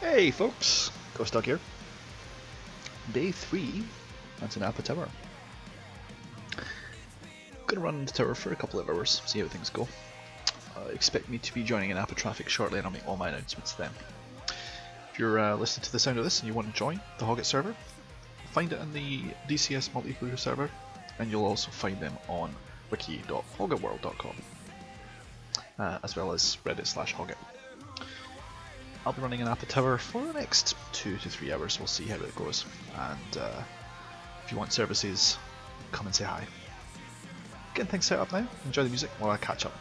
Hey folks, Ghost Dog here. Day 3, that's an Appa Tower. Gonna run into tower for a couple of hours, see how things go. Expect me to be joining an Appa traffic shortly and I'll make all my announcements then. If you're listening to the sound of this and you want to join the Hoggit server, find it in the DCS multiplayer server, and you'll also find them on wiki.hoggitworld.com, as well as reddit/Hoggit. I'll be running an Appa Tower for the next 2 to 3 hours, we'll see how it goes, and if you want services, come and say hi. Getting things set up now, enjoy the music while I catch up.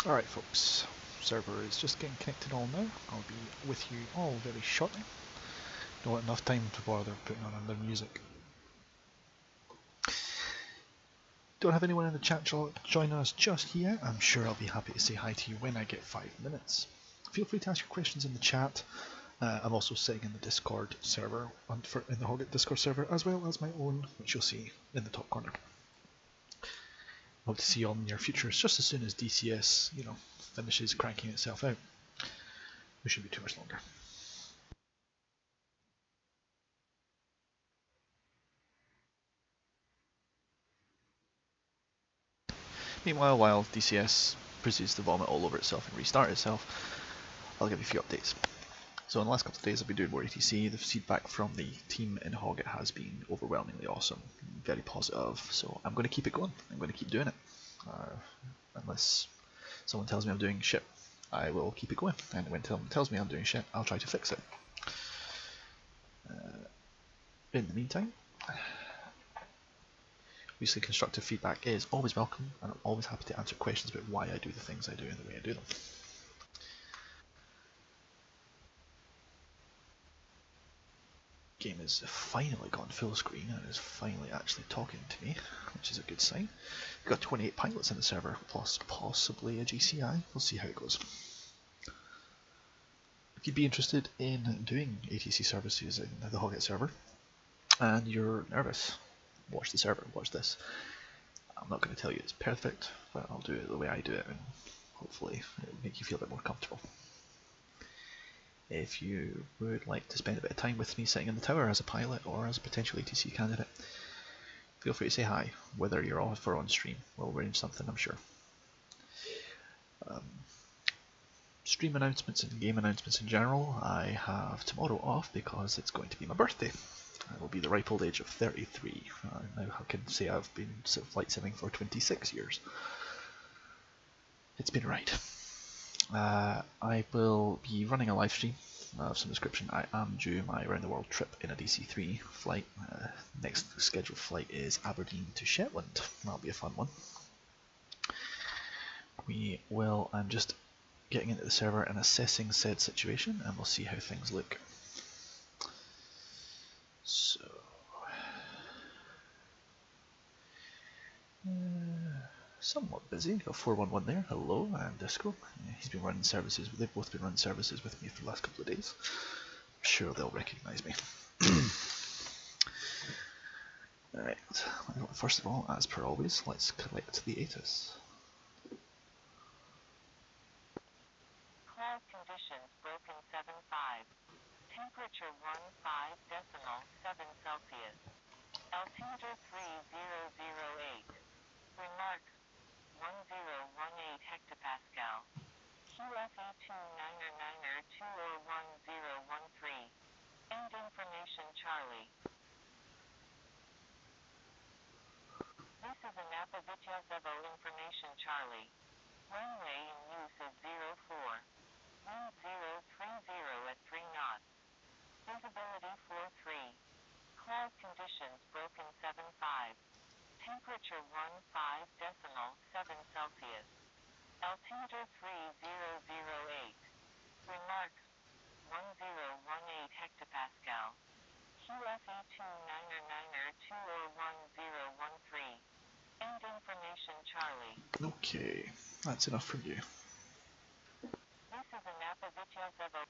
Alright folks, server is just getting connected all now. I'll be with you all very shortly. Don't have enough time to bother putting on another music. Don't have anyone in the chat join us just yet. I'm sure I'll be happy to say hi to you when I get 5 minutes. Feel free to ask your questions in the chat. I'm also sitting in the Discord server, in the Hoggit Discord server, as well as my own, which you'll see in the top corner. Hope to see you all in the near future, just as soon as DCS, finishes cranking itself out. It shouldn't be too much longer. Meanwhile, while DCS proceeds to vomit all over itself and restart itself, I'll give you a few updates. So in the last couple of days I've been doing more ATC. The feedback from the team in Hoggit has been overwhelmingly awesome, very positive, so I'm going to keep it going. I'm going to keep doing it. Unless someone tells me I'm doing shit, I will keep it going, and when someone tells me I'm doing shit, I'll try to fix it. In the meantime, obviously constructive feedback is always welcome, and I'm always happy to answer questions about why I do the things I do and the way I do them. Game has finally gone full screen and is finally actually talking to me, which is a good sign. We've got 28 pilots in the server, plus possibly a GCI. We'll see how it goes. If you'd be interested in doing ATC services in the Hoggit server, and you're nervous, watch the server, watch this. I'm not going to tell you it's perfect, but I'll do it the way I do it, and hopefully it'll make you feel a bit more comfortable. If you would like to spend a bit of time with me sitting in the tower as a pilot or as a potential ATC candidate, feel free to say hi, whether you're off or on stream. We'll arrange something, I'm sure. Stream announcements and game announcements in general, I have tomorrow off because it's going to be my birthday. I will be the ripe old age of 33. Now I can say I've been flight simming for 26 years. It's been a ride. I will be running a live stream of some description. I am due my around the world trip in a DC-3 flight. Next scheduled flight is Aberdeen to Shetland. That'll be a fun one. I'm just getting into the server and assessing said situation, and we'll see how things look. So, somewhat busy. Got 411 there. Hello, and Disco. He's been running services. They've both been running services with me for the last couple of days. I'm sure they'll recognise me. Alright. First of all, as per always, let's collect the ATIS. Cloud conditions broken 7.5. Temperature 15.7 Celsius. Altimeter 3008. Remarks 1018 hectopascal. QFE 2999-201013. End information Charlie. This is an Apavityasevo information Charlie. Runway in use is 04. Wind 030 at 3 knots. Visibility 43. Cloud conditions broken 7.5. Temperature 15.7 Celsius. Altimeter 3008. Remarks 1018 hectopascal. QFE 2999-201013. End information Charlie. Okay, that's enough from you. This is an Apavityasevo.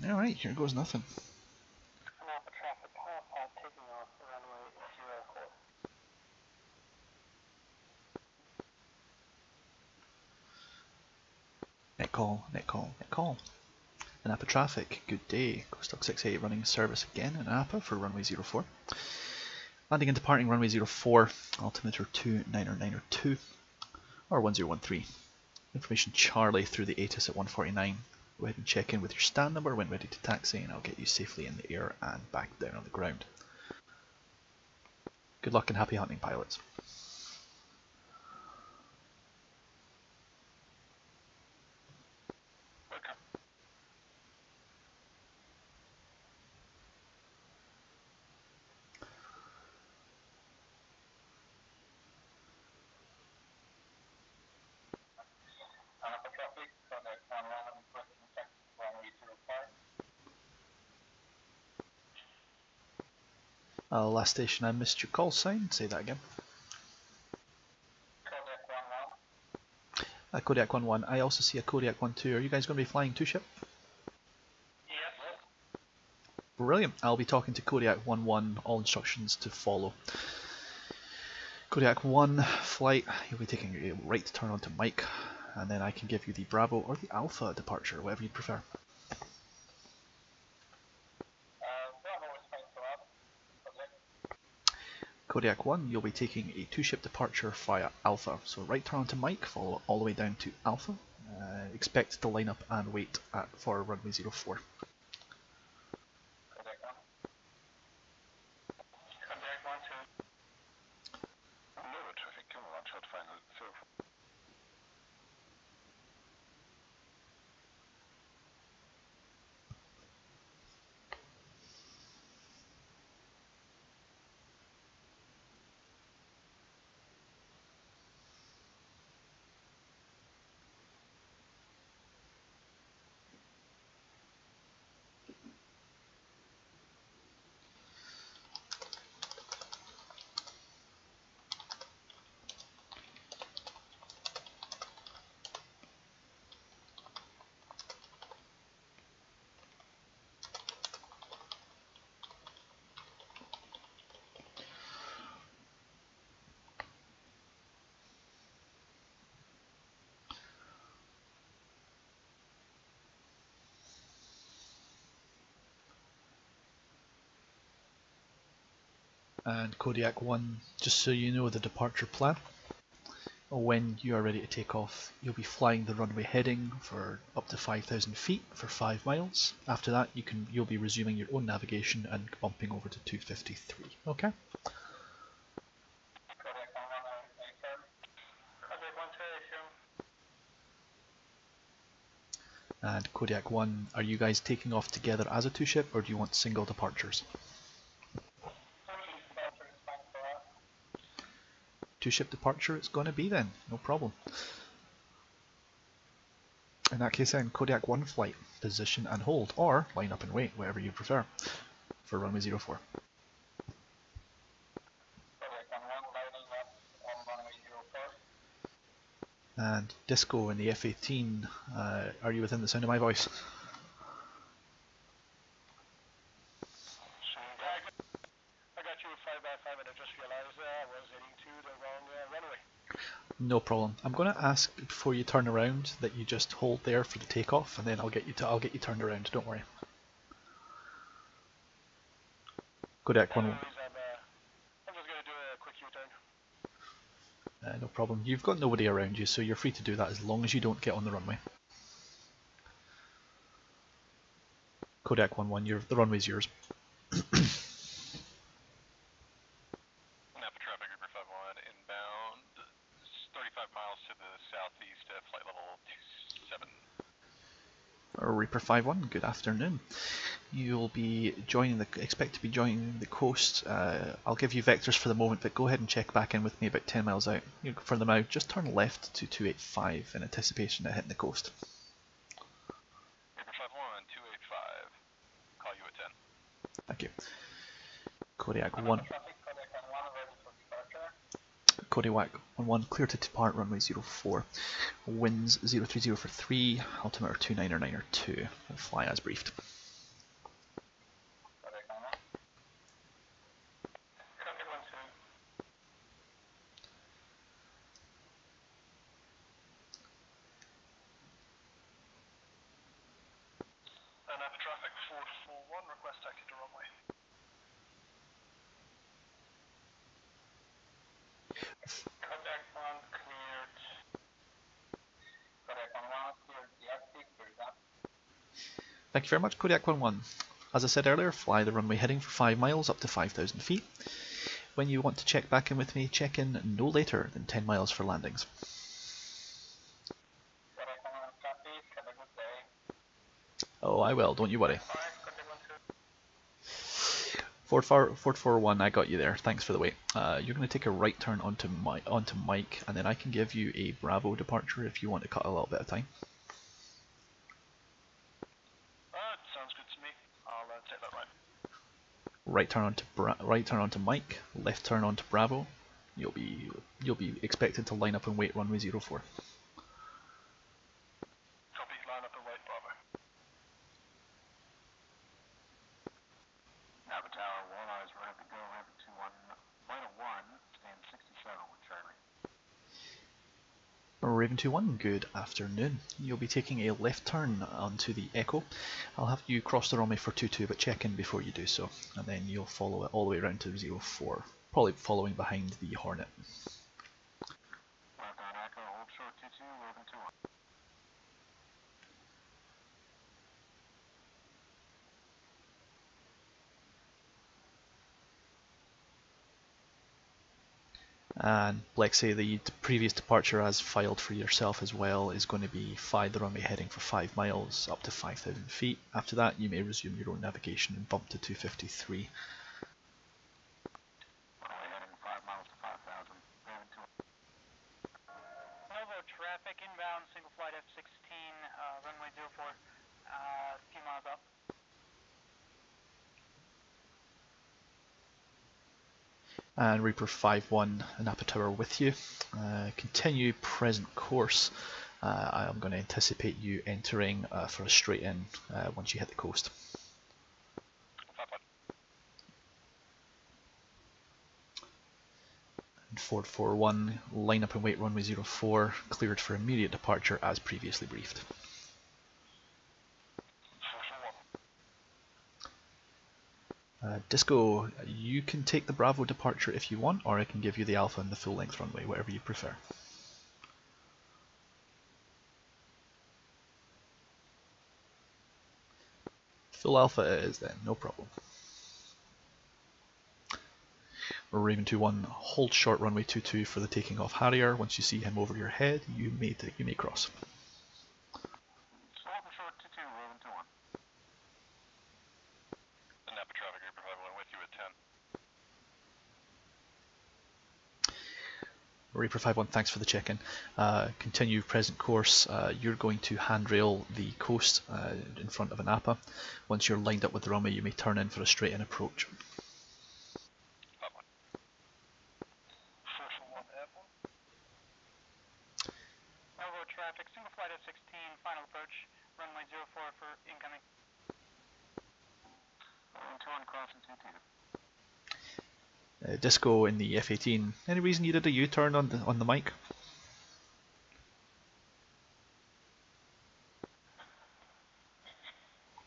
Alright, here goes nothing. Napa traffic, half past taking off runway 04. Net call, net call, net call. Napa traffic, good day. Coast Dog 68 running service again in Napa for runway 04. Landing and departing runway 04, altimeter 2992 or 1013. Information Charlie through the ATIS at 149. Go ahead and check in with your stand number when ready to taxi, and I'll get you safely in the air and back down on the ground. Good luck and happy hunting, pilots. Napa traffic, contact 11, requesting taxi to runway 05. Last station, I missed your call sign. Say that again. Kodiak 11. Kodiak 1-1. I also see a Kodiak 1-2. Are you guys going to be flying two-ship? Yes. Brilliant. I'll be talking to Kodiak 1-1, all instructions to follow. Kodiak 1 flight, you'll be taking a right turn onto Mike, and then I can give you the Bravo or the Alpha departure, whatever you prefer. Bravo is fine for us. Kodiak 1, you'll be taking a 2-ship departure via Alpha, so right turn onto Mike, follow all the way down to Alpha. Expect to line up and wait for runway 04. Kodiak 1. Kodiak 1 to lower traffic, come on, short final 04. And Kodiak 1, just so you know the departure plan. When you are ready to take off, you'll be flying the runway heading for up to 5,000 feet for 5 miles. After that, you'll be resuming your own navigation and bumping over to 253. Okay? Kodiak 1 affirm. Kodiak 1 to affirm. And Kodiak 1, are you guys taking off together as a 2-ship, or do you want single departures? 2-ship departure it's going to be then, no problem. In that case then, Kodiak 1 flight, position and hold, or line up and wait, whatever you prefer, for runway 04. Kodiak 1 lining up on runway 04. And Disco in the F-18, are you within the sound of my voice? I got you 5x5 and I just realized I was heading to the wrong runway. No problem. I'm going to ask before you turn around that you just hold there for the takeoff, and then I'll get you turned around. Don't worry. Kodiak 1. I'm just going to do a quick U-turn. No problem. You've got nobody around you, so you're free to do that as long as you don't get on the runway. Kodiak 1-1, the runway's yours. Napa traffic Reaper 5-1 inbound 35 miles to the southeast at flight level 27. Reaper 5-1, good afternoon. You'll be expect to be joining the coast. I'll give you vectors for the moment, but go ahead and check back in with me about 10 miles out. For the now, just turn left to 285 in anticipation of hitting the coast. Reaper 5-1, 285. Call you at 10. Thank you. Kodiak 1. Kodiak 1-1, clear to depart runway 04. Winds 030 for 3, altimeter 299er2. Fly as briefed. Napa traffic 441, request taxi to runway. Kodiak 1 cleared. Kodiak 1 cleared the Arctic, cleared that. Thank you very much, Kodiak 1-1. As I said earlier, fly the runway heading for 5 miles up to 5,000 feet. When you want to check back in with me, check in no later than 10 miles for landings. Kodiak 1 copy, have a good day. Oh, I will, don't you worry. Alright, Kodiak 441, I got you there. Thanks for the wait. You're going to take a right turn onto Mike, and then I can give you a Bravo departure if you want to cut a little bit of time. Sounds good to me. I'll take that right. Right turn onto Mike, left turn onto Bravo. You'll be expected to line up and wait runway 04. Copy, line up and wait, Bravo. Raven 2-1, good afternoon. You'll be taking a left turn onto the Echo. I'll have you cross the runway for 22, but check in before you do so, and then you'll follow it all the way around to 04, probably following behind the Hornet. Left on Echo, hold short 22, Raven 2-1. And Lexi, the previous departure as filed for yourself as well is going to be the runway heading for 5 miles up to 5,000 feet. After that you may resume your own navigation and bump to 253. Runway heading 5 miles to 5,000, Raven 2-1. Novo traffic inbound, single flight F-16, runway 04, a few miles up. And Reaper 5-1, Napa Tower with you. Continue present course. I'm going to anticipate you entering for a straight in once you hit the coast. 5-1. And Ford 4-1, line up and wait runway 04, cleared for immediate departure as previously briefed. Disco, you can take the Bravo departure if you want, or I can give you the Alpha and the full length runway, whatever you prefer. Full Alpha it is then, no problem. Raven 2-1, hold short runway 22 for the taking off Harrier. Once you see him over your head, you may cross. Open short 22, Raven 2-1. The Napa traffic Reaper 5-1 with you at 10. Reaper 5-1, thanks for the check-in. Continue present course. You're going to handrail the coast in front of an Napa. Once you're lined up with the runway, you may turn in for a straight-in approach. 5-1. 441 F1. Novo traffic, single flight F-16, final approach, runway 04 for incoming. Raven 2-1 crossing 22. Disco in the F-18. Any reason you did a U-turn on the mic?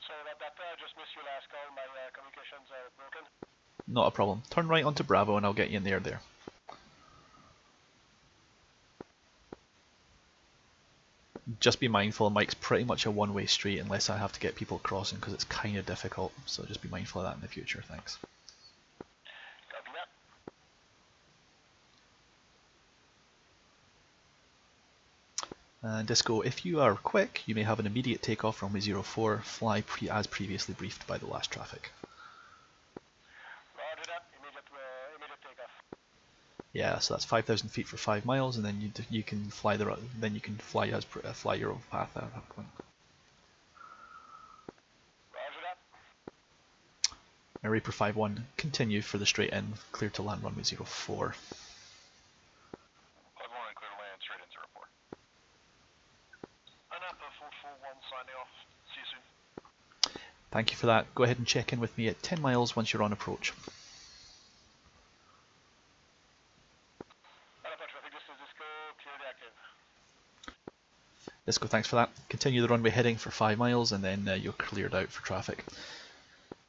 Sorry about that, I just missed your last call, my communications are broken. Not a problem. Turn right onto Bravo and I'll get you in there. Just be mindful, Mike's pretty much a one-way street unless I have to get people crossing because it's kind of difficult, so just be mindful of that in the future, thanks. Copy that. Disco, if you are quick, you may have an immediate takeoff runway 04, fly as previously briefed by the last traffic. Roger that, immediate takeoff. Yeah, so that's 5,000 feet for 5 miles, and then you can fly your own path at that point. Roger that. Reaper 5-1, continue for the straight in, clear to land runway 04. 5-1 and clear to land straight in 04. Napa 441 signing off. See you soon. Thank you for that. Go ahead and check in with me at 10 miles once you're on approach. Napa traffic, this is Disco, cleared active. Disco, thanks for that. Continue the runway heading for 5 miles and then you're cleared out for traffic.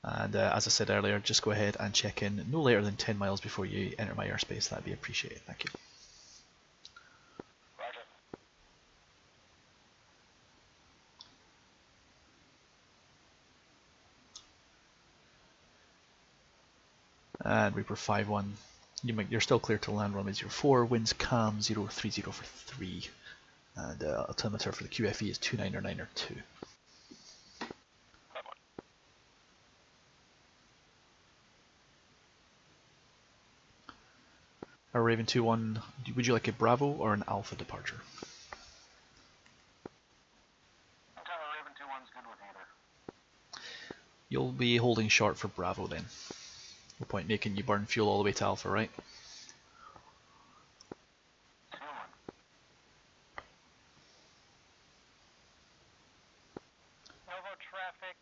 And as I said earlier, just go ahead and check in no later than 10 miles before you enter my airspace. That'd be appreciated. Thank you. Roger. And Reaper 5-1, you're still clear to land runway 04, winds calm 030 for 3, and altimeter for the QFE is 299er2. 5-1. Raven 2-1, would you like a Bravo or an Alpha departure? Raven 2-1's good with either. You'll be holding short for Bravo then. No point making you burn fuel all the way to Alpha, right? 2-1. Novo traffic,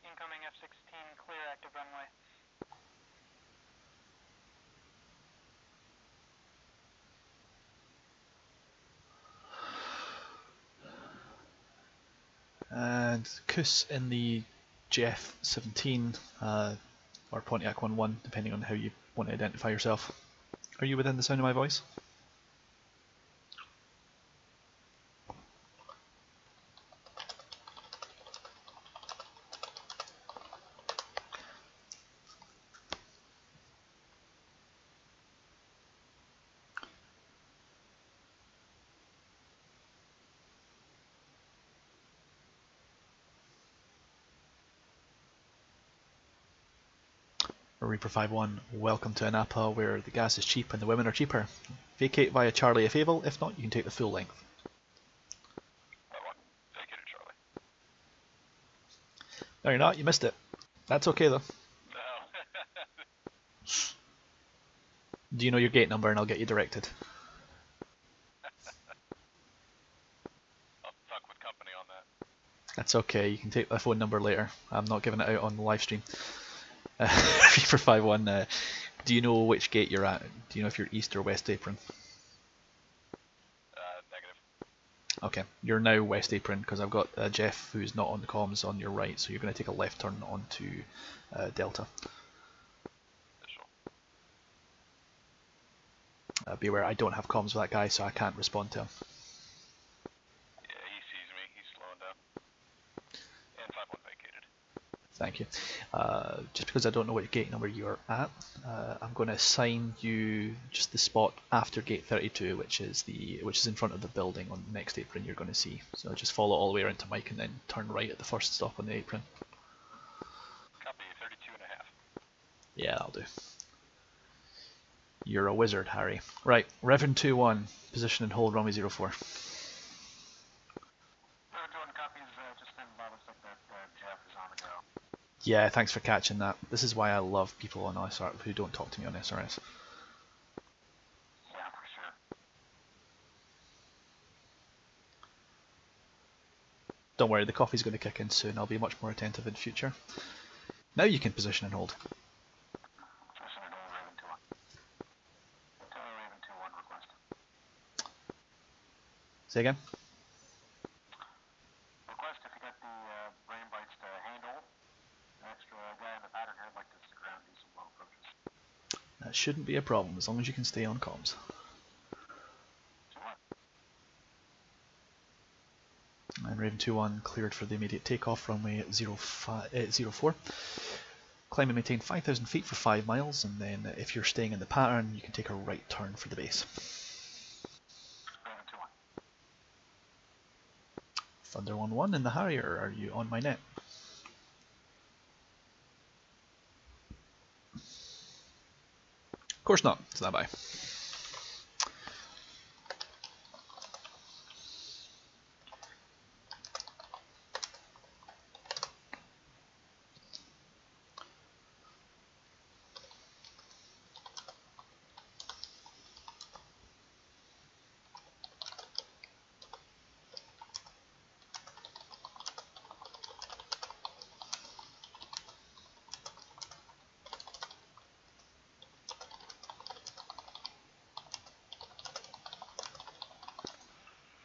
incoming F-16, clear active runway. And Kus in the GF17 or Pontiac 11, depending on how you want to identify yourself. Are you within the sound of my voice? Reaper 5-1, welcome to Anapa where the gas is cheap and the women are cheaper. Vacate via Charlie if able, if not you can take the full length. That one. Vacated Charlie. No you're not, you missed it. That's okay though. No. Do you know your gate number and I'll get you directed? I'll fuck with company on that. That's okay, you can take my phone number later. I'm not giving it out on the live stream. Reaper 5-1, do you know which gate you're at? Do you know if you're east or west apron? Negative. Okay, you're now west apron because I've got Jeff who's not on the comms on your right, so you're going to take a left turn onto Delta. Be aware I don't have comms with that guy, so I can't respond to him. Yeah, he sees me. He's slowing down. And 5-1 vacated. Thank you. Just because I don't know which gate number you're at, I'm going to assign you just the spot after gate 32, which is in front of the building on the next apron you're going to see. So just follow all the way around to Mike and then turn right at the first stop on the apron. Copy, 32.5. Yeah, that'll do. You're a wizard, Harry. Right, Reverend 2-1, position and hold runway 04. Reverend 2-1 copies, just stand by, looks like that Jeff is on the go. Yeah, thanks for catching that. This is why I love people on SR who don't talk to me on SRS. Yeah, for sure. Don't worry, the coffee's going to kick in soon. I'll be much more attentive in future. Now you can position and hold. Position and hold, Raven 2-1. Tell Raven 2-1 request. Say again? Request if you got the brain bites to handle. An extra guy in the pattern here would like to stick around and do some low approaches. That shouldn't be a problem as long as you can stay on comms. And Raven 2-1 cleared for the immediate takeoff, runway 04. Climb and maintain 5,000 feet for 5 miles, and then if you're staying in the pattern, you can take a right turn for the base. Raven 2-1. Thunder 1-1 in the Harrier, are you on my net? Of course not, stand by.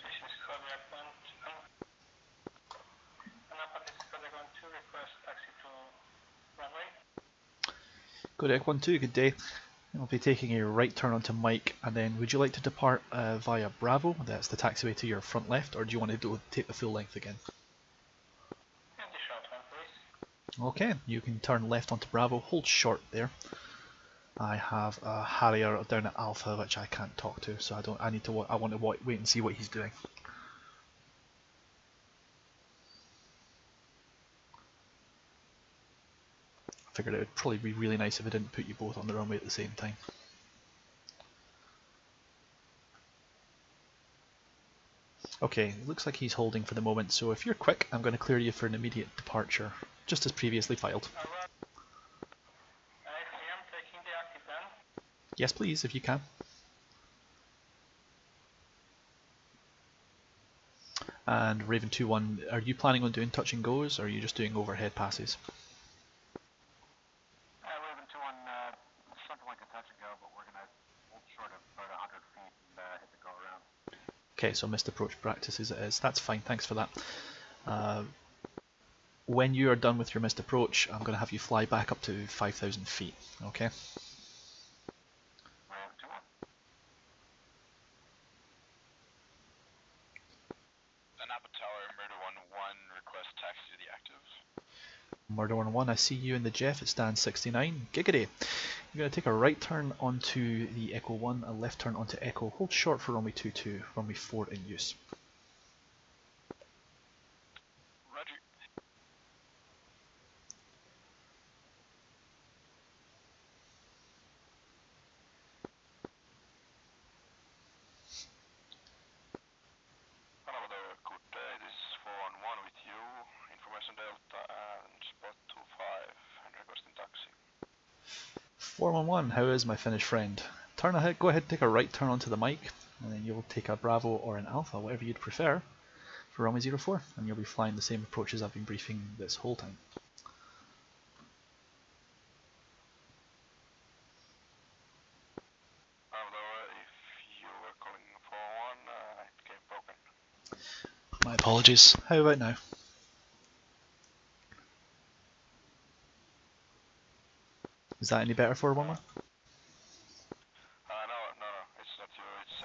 DCS Hoggit Anapa, this is Hoggit 1-2, request taxi to runway. Kodiak 1-2, good day. I'll be taking a right turn onto Mike, and then would you like to depart via Bravo? That's the taxiway to your front left, or do you want to take the full length again? And the short one, please. Okay, you can turn left onto Bravo, hold short there. I have a Harrier down at Alpha which I can't talk to, so I want to wait and see what he's doing. I figured it would probably be really nice if I didn't put you both on the runway at the same time. Okay, it looks like he's holding for the moment, so if you're quick, I'm going to clear you for an immediate departure, just as previously filed. I am taking the active then. Yes please, if you can. And Raven 2-1, are you planning on doing touch and goes, or are you just doing overhead passes? Raven 2-1, something like a touch and go, but we're going to hold short of about 100 feet and hit the go around. Okay, so missed approach practice as it is. That's fine, thanks for that. When you are done with your missed approach, I'm going to have you fly back up to 5,000 feet, okay? Murder 1-1, I see you in the Jeff, it stands 69. Giggity! You're going to take a right turn onto the Echo 1, a left turn onto Echo. Hold short for runway 22, runway 4 in use. Roger. Hello there, good day. This is 411 with you. Information Delta and spot 25 and requesting taxi. 411, how is my Finnish friend? Turn ahead, go ahead, take a right turn onto the mic, and then you'll take a Bravo or an Alpha, whatever you'd prefer, for runway 04, and you'll be flying the same approaches I've been briefing this whole time. Although if you were calling 411, it came broken. My apologies. How about now? Is that any better, 411? No, it's not you, it's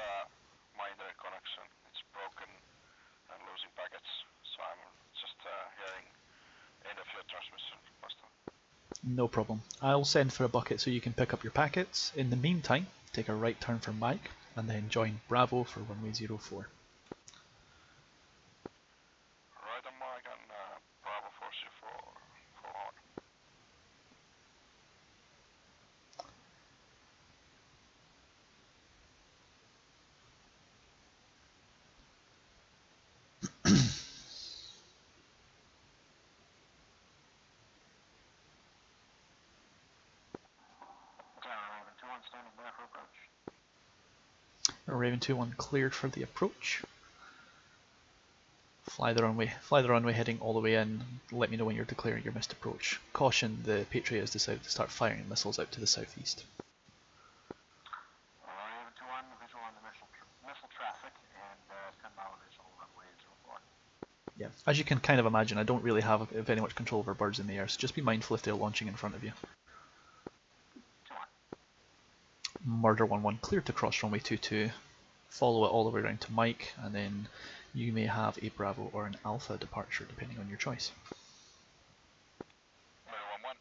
my internet connection. It's broken and losing packets, so I'm just hearing end of your transmission, Master. No problem. I'll send for a bucket so you can pick up your packets. In the meantime, take a right turn for Mike, and then join Bravo for runway 04. Right on Mike and Bravo force you for on. Standing by for approach. Raven 2-1 cleared for the approach. Fly the runway heading all the way in. Let me know when you're declaring your missed approach. Caution, the Patriot has decided to start firing missiles out to the southeast. Raven 2-1, visual on the missile traffic and 10-mile visual runway 04. Yeah, as you can kind of imagine, I don't really have very much control over birds in the air, so just be mindful if they're launching in front of you. Murder 1-1 cleared to cross runway 22. Follow it all the way around to Mike, and then you may have a Bravo or an Alpha departure depending on your choice. Murder 1-1.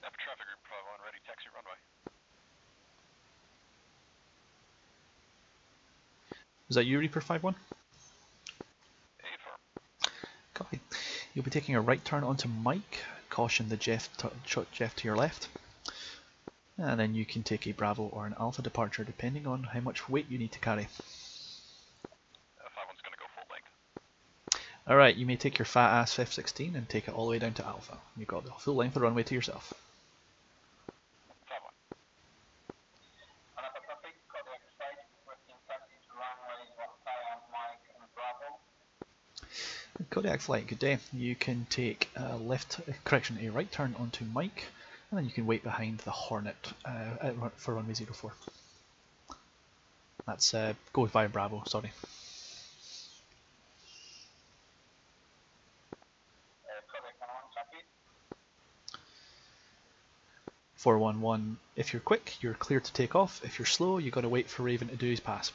App traffic group Bravo on ready, taxi runway. Is that you, Reaper 5-1? Affirm. Copy. You'll be taking a right turn onto Mike. Caution the Jeff to your left. And then you can take a Bravo or an Alpha departure depending on how much weight you need to carry. 5-1's gonna go full length. Alright, you may take your fat ass F-16 and take it all the way down to Alpha. You've got the full length of the runway to yourself. 5-1. Anapa traffic, Kodiak site, requesting taxi to runway 15 Mike and Bravo. Kodiak flight, good day. You can take a a right turn onto Mike, and then you can wait behind the Hornet for runway 04. That's go via Bravo, sorry. Kodiak 1-1 traffic. 411. If you're quick, you're clear to take off. If you're slow, you've got to wait for Raven to do his pass.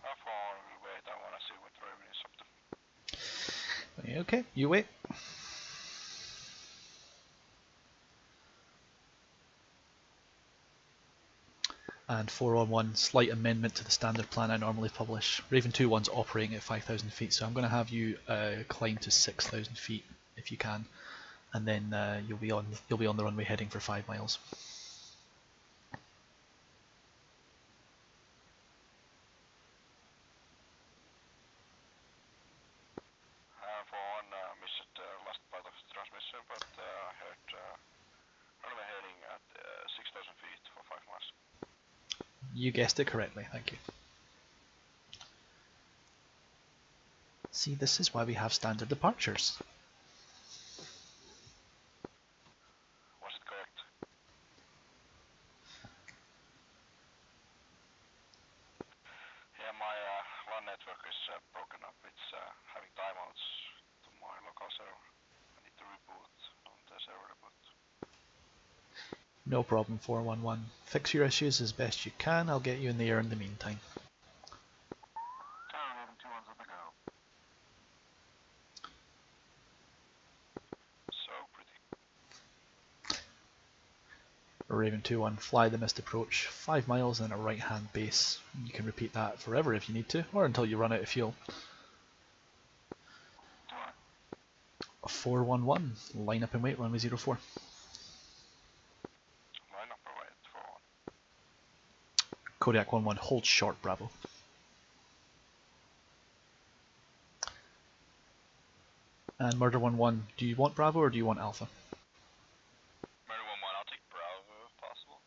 How far we wait? I wanna see what Raven is up to. Okay, you wait. And 411, slight amendment to the standard plan I normally publish. Raven 2-1's operating at 5,000 feet, so I'm going to have you climb to 6,000 feet if you can, and then you'll be on the runway heading for 5 miles. For one, missed last part of the transmission, but I heard runway heading at 6,000 feet for 5 miles. You guessed it correctly, thank you. See, this is why we have standard departures. Was it correct? Our network is broken up. It's having timeouts to my local server. I need to reboot on the server reboot. No problem, 411. Fix your issues as best you can. I'll get you in the air in the meantime. Raven 2-1's on the go. So pretty. Raven 2-1, fly the missed approach, 5 miles and a right hand base. You can repeat that forever if you need to, or until you run out of fuel. 411, line up and wait, runway 04. Line up and wait for 1. Kodiak 11, hold short, Bravo. And Murder 11, do you want Bravo or do you want Alpha? Murder 1-1, I'll take Bravo if possible.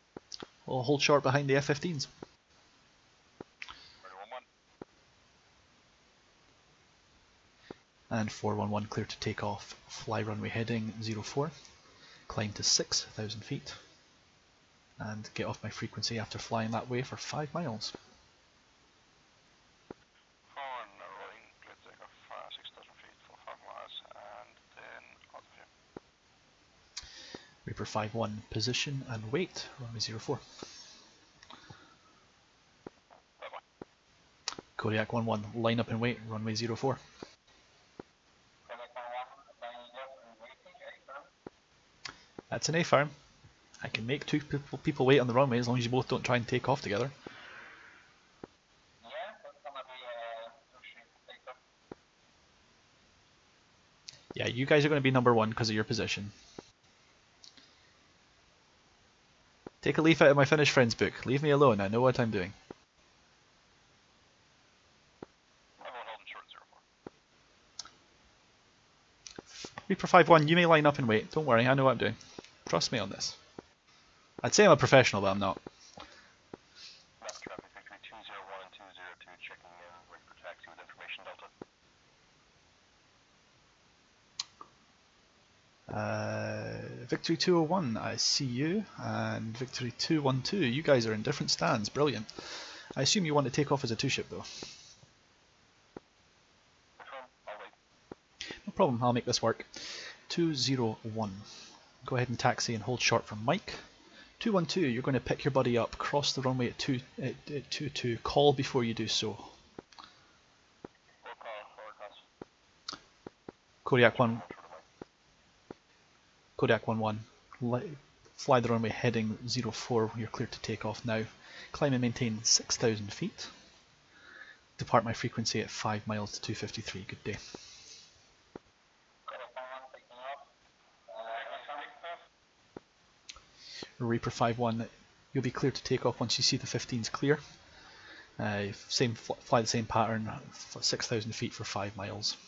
Well, hold short behind the F-15s. Murder 1-1. And 411, clear to take off. Fly runway heading 04. Climb to 6,000 feet. And get off my frequency after flying that way for 5 miles. Rolling, clear to take off 6,000 feet for 5 miles and then out of here. Reaper 5-1, position and wait, runway 04. Bye-bye. Kodiak 1-1, line up and wait, runway 04. That's an A-firm. I can make two people wait on the runway as long as you both don't try and take off together. Yeah, that's gonna be a 2-ship takeoff. Yeah, you guys are going to be number 1 because of your position. Take a leaf out of my Finnish friends book. Leave me alone, I know what I'm doing. I will hold in short 04. Reaper 5-1, you may line up and wait. Don't worry, I know what I'm doing. Trust me on this. I'd say I'm a professional, but I'm not. Left traffic victory 201 and 202 checking in, ready for taxi with information Delta. Victory 201, I see you, and Victory 212, you guys are in different stands, brilliant. I assume you want to take off as a 2-ship though. I'll wait. No problem, I'll make this work. 201, go ahead and taxi and hold short for Mike. 212, you're going to pick your buddy up, cross the runway at 22, call before you do so. Kodiak 1, Kodiak 11, fly the runway heading 04, you're clear to take off now. Climb and maintain 6,000 feet. Depart my frequency at 5 miles to 253, good day. Reaper 5-1, you'll be clear to take off once you see the 15s clear. Fly the same pattern, 6,000 feet for 5 miles. 6,000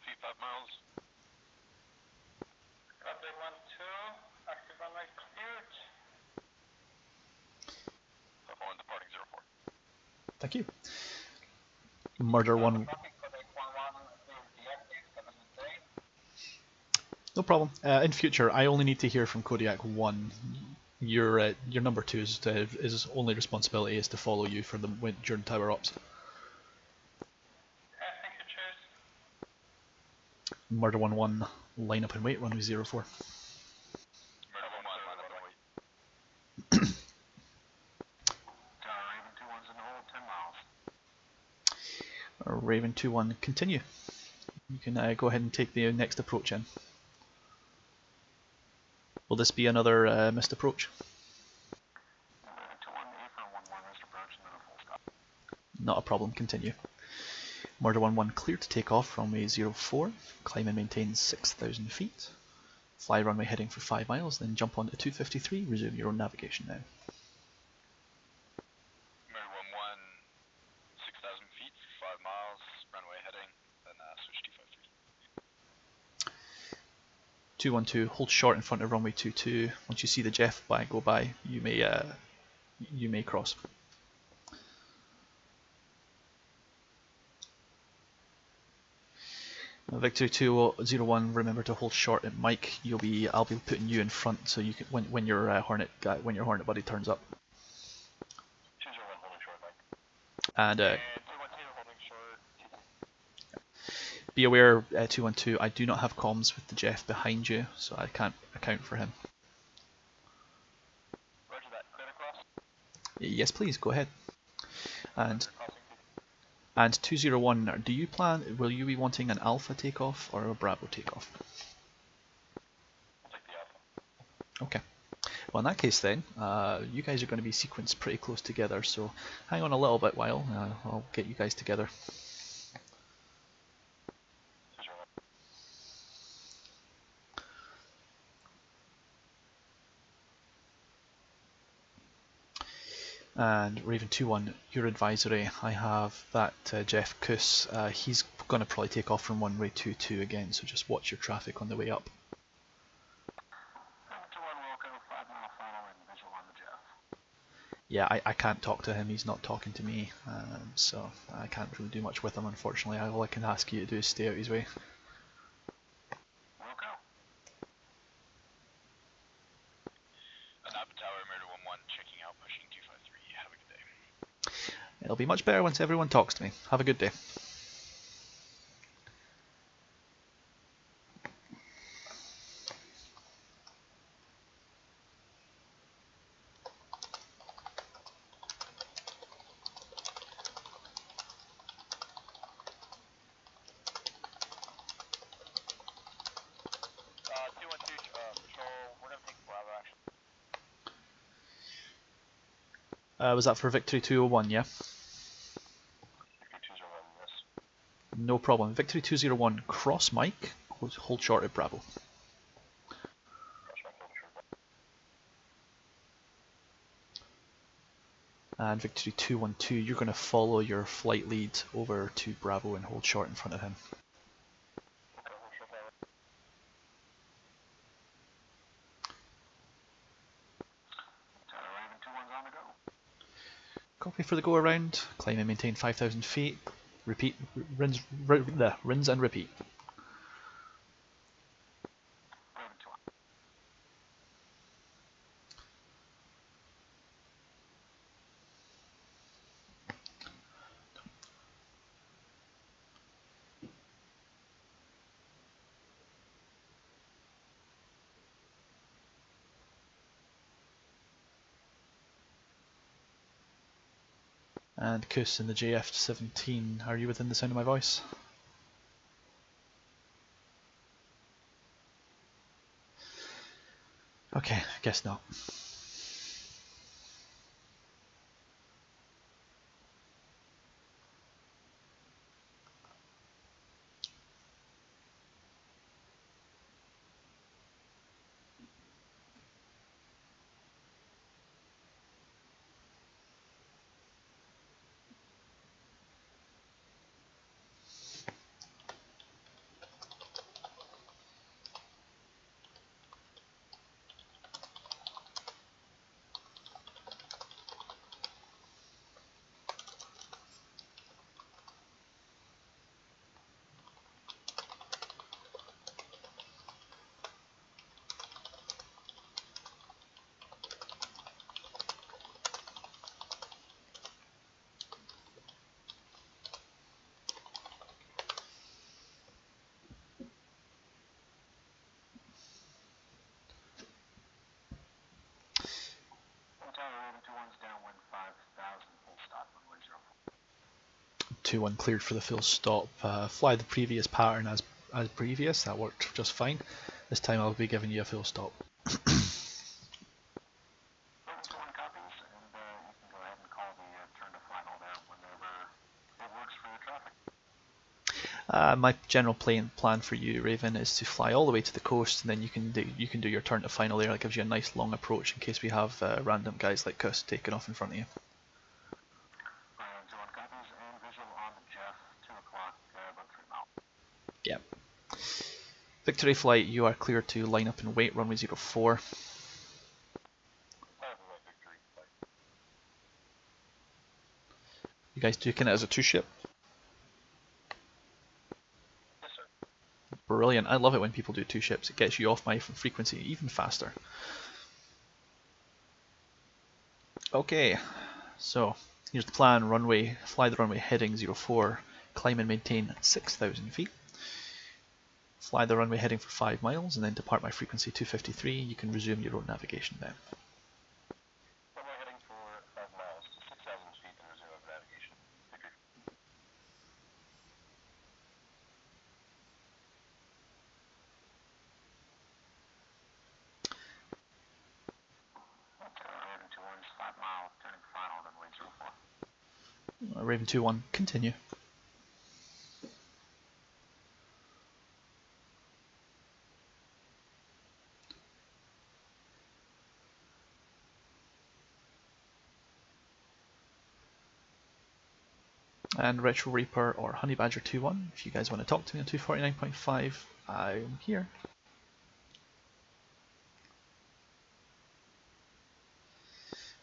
feet, 5 miles. Runway 12, active runway cleared. 5-1 departing 04. Thank you. Murder 1. No problem. In future, I only need to hear from Kodiak 1. Your number 2 is only responsibility is to follow you for during tower ops. Thank you, cheers. Murder 1-1, line up and wait, runway 04. Murder 1-1, line up and wait. Raven 2-1's in the hole, 10 miles. Raven 2-1, continue. You can go ahead and take the next approach in. Will this be another missed approach? 2-1, A for 1-1, missed approach, and then a full stop. Not a problem, continue. Murder 1-1, clear to take off, runway 04. Climb and maintain 6,000 feet. Fly runway heading for 5 miles, then jump on to 253, resume your own navigation now. Murder 1-1, 6,000 feet, 5 miles, runway heading, then switch 253. 212, hold short in front of runway 22. Once you see the Jeff go by, you may cross. Victory 201, remember to hold short at Mike. I'll be putting you in front so you can when your Hornet buddy turns up. 201 holding short, Mike. And 212 holding short. be aware, 212, I do not have comms with the Jeff behind you, so I can't account for him. Roger that. Clear across. Yes, please, go ahead. And Crossing. 201, will you be wanting an Alpha takeoff or a Bravo takeoff? I'll take the Alpha. Okay. Well, in that case then, you guys are going to be sequenced pretty close together, so hang on a little bit while I'll get you guys together. And Raven 2-1, your advisory, I have that Jeff Kuss, he's going to probably take off from runway 22 again, so just watch your traffic on the way up. 2-1 Wilco, 5 mile final and visual on the Jeff. Yeah, I can't talk to him, he's not talking to me, so I can't really do much with him unfortunately. All I can ask you to do is stay out his way. Wilco. Napa Tower, Murder 1-1, checking out, pushing 253. Have a good day. It'll be much better once everyone talks to me. Have a good day. Was that for Victory 201, yeah? Victory 201, yes. No problem. Victory 201, cross mic, hold short at Bravo. Cross my holding short. And Victory 212, you're going to follow your flight lead over to Bravo and hold short in front of him. Okay, hold short power. Raven 2-1's on the go. Copy for the go around, climb and maintain 5,000 feet, repeat, rinse and repeat. Raven 2-1. And Kuss in the JF-17, are you within the sound of my voice? Okay, guess not. Raven 2-1's downwind 5,000, full stop, runway 04. 2-1 cleared for the full stop. Fly the previous pattern as previous, that worked just fine. This time I'll be giving you a full stop. Raven 2-1 copies, and you can go ahead and call the turn to final there whenever it works for your traffic. My general plan for you, Raven, is to fly all the way to the coast, and then you can do your turn to final there. That gives you a nice long approach in case we have random guys like Kuss taking off in front of you. Raven 2-1 copies, and visual on the Jeff, 2 o'clock, about 3 miles. Yep. Victory flight, you are clear to line up and wait, runway 04. You guys taking it as a 2-ship? Yes, sir. Brilliant. I love it when people do 2 ships. It gets you off my frequency even faster. Okay, so Here's the plan: runway, fly the runway heading 04, climb and maintain 6,000 feet. Fly the runway heading for 5 miles and then depart by frequency 253. You can resume your own navigation then. Runway heading for 5 miles to 6,000 feet and resume navigation. Victory. Raven 2-1 is 5 mile, turning final, runway 04. Raven 2-1, continue. And Retro Reaper or Honey Badger 2-1, if you guys want to talk to me on 249.5, I'm here.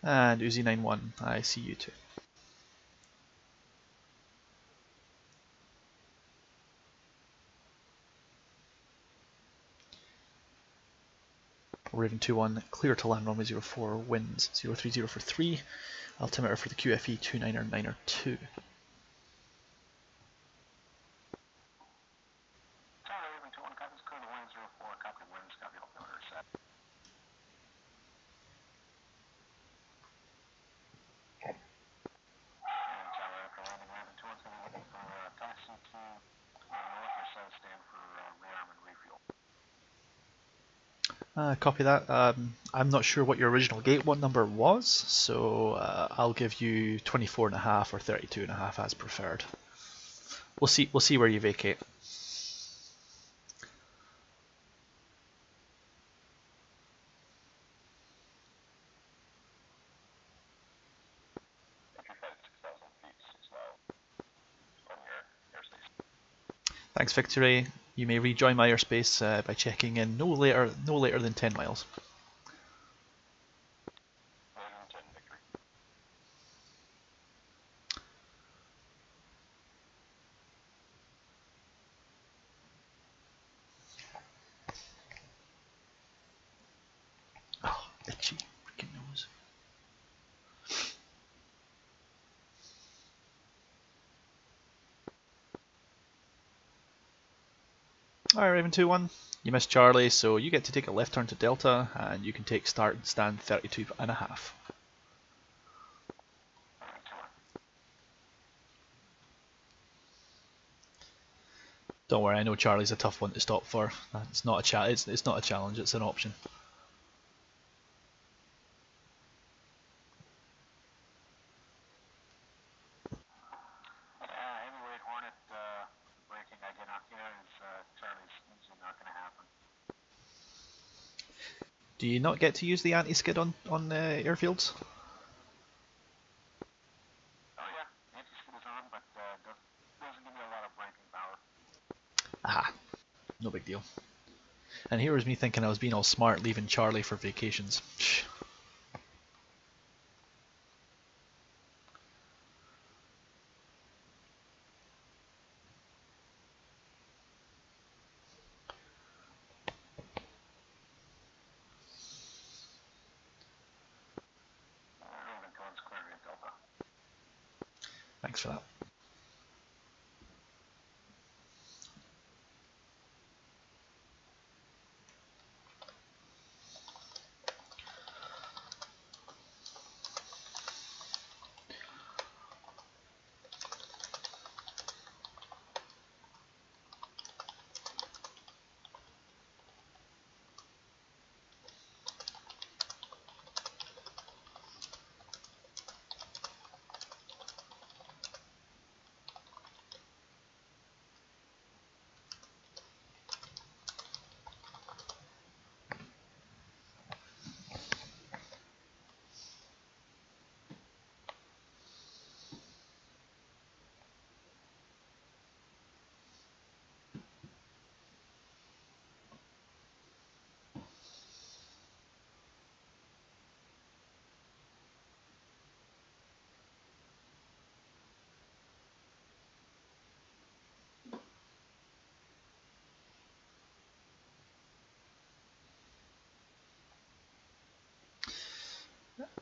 And Uzi 9-1, I see you too. Raven 2-1, clear to land runway 04, winds 030 for 3, altimeter for the QFE 299er2. Raven 2-1, copies clear to wind 04, copy winds, copy altimeter set. And tower after landing, Raven 2-1's going to be looking for taxi to north or south stand for rearm and refuel. Copy that. I'm not sure what your original gate 1 number was, so I'll give you 24.5 or 32.5 as preferred. We'll see where you vacate. Thanks, Victory. You may rejoin my airspace by checking in no later than 10 miles. Oh, itchy freaking nose. Alright, Raven 2-1. You missed Charlie, so you get to take a left turn to Delta, and you can take start and stand 32.5. Don't worry, I know Charlie's a tough one to stop for. It's not it's not a challenge, it's an option. Heavyweight Hornet breaking again out here is Charlie's usually not going to happen. Do you not get to use the anti-skid on airfields? Oh yeah, anti-skid is on, but doesn't give me a lot of braking power. Ah, no big deal. And here was me thinking I was being all smart leaving Charlie for vacations. Raven 2-1's clear to Delta. Thanks for that.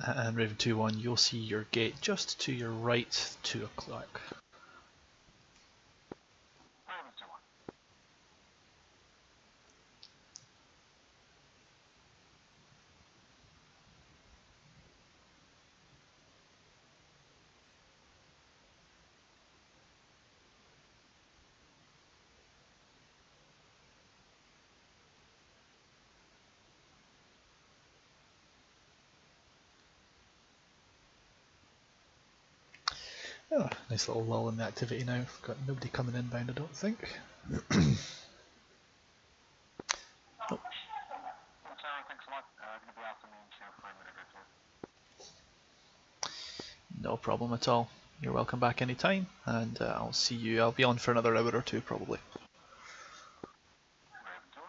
And Raven 2-1, you'll see your gate just to your right, 2 o'clock. Raven 2-1. Oh, nice little lull in the activity now. Got nobody coming inbound, I don't think. Tower, thanks a lot. Gonna be off the main show for a minute or two. No problem at all. You're welcome back anytime, and I'll see you. I'll be on for another hour or two probably. Raven 2.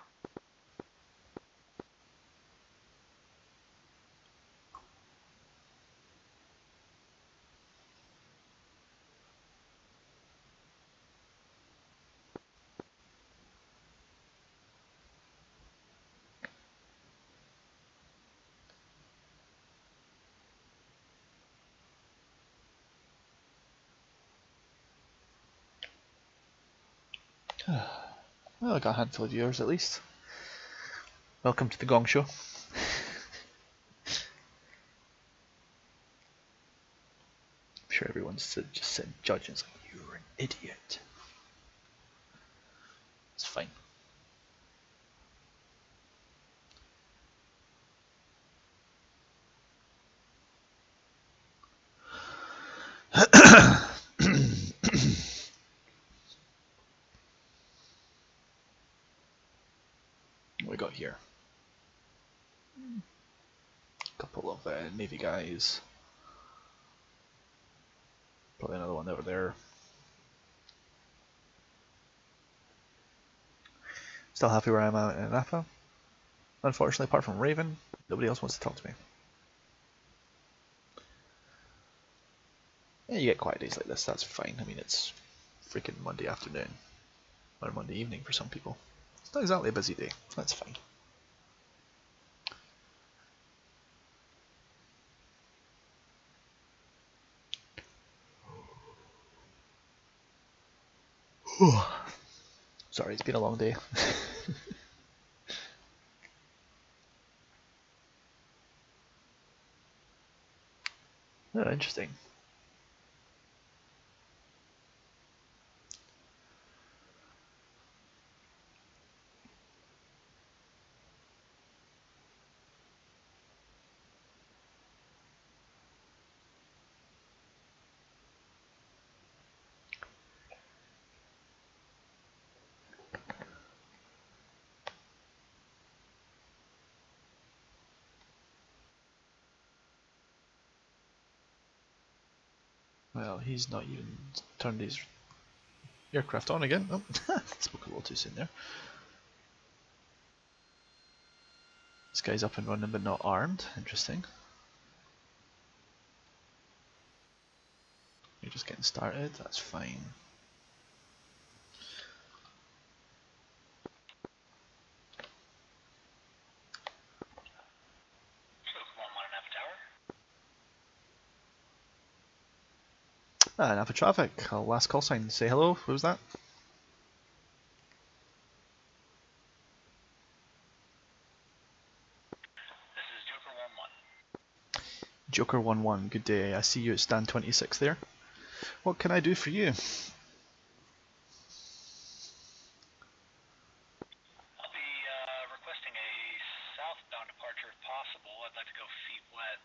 Well, I got a handful of viewers at least. Welcome to the Gong Show. I'm sure everyone's just sitting judging. It's like, you're an idiot. It's fine. What we got here? A couple of Navy guys. Probably another one over there. Still happy where I'm at in Napa. Unfortunately, apart from Raven, nobody else wants to talk to me. Yeah, you get quiet days like this, that's fine. I mean, it's freaking Monday afternoon. Or Monday evening for some people. It's not exactly a busy day, that's fine. Sorry, it's been a long day. Oh, interesting. Well, he's not even turned his aircraft on again. Oh, spoke a little too soon there. This guy's up and running but not armed. Interesting. You're just getting started, that's fine. Napa traffic. Last call sign. Say hello. Who's that? This is Joker Joker 1-1. 1-1. Good day. I see you at stand 26 there. What can I do for you? I'll be requesting a southbound departure if possible. I'd like to go feet wet.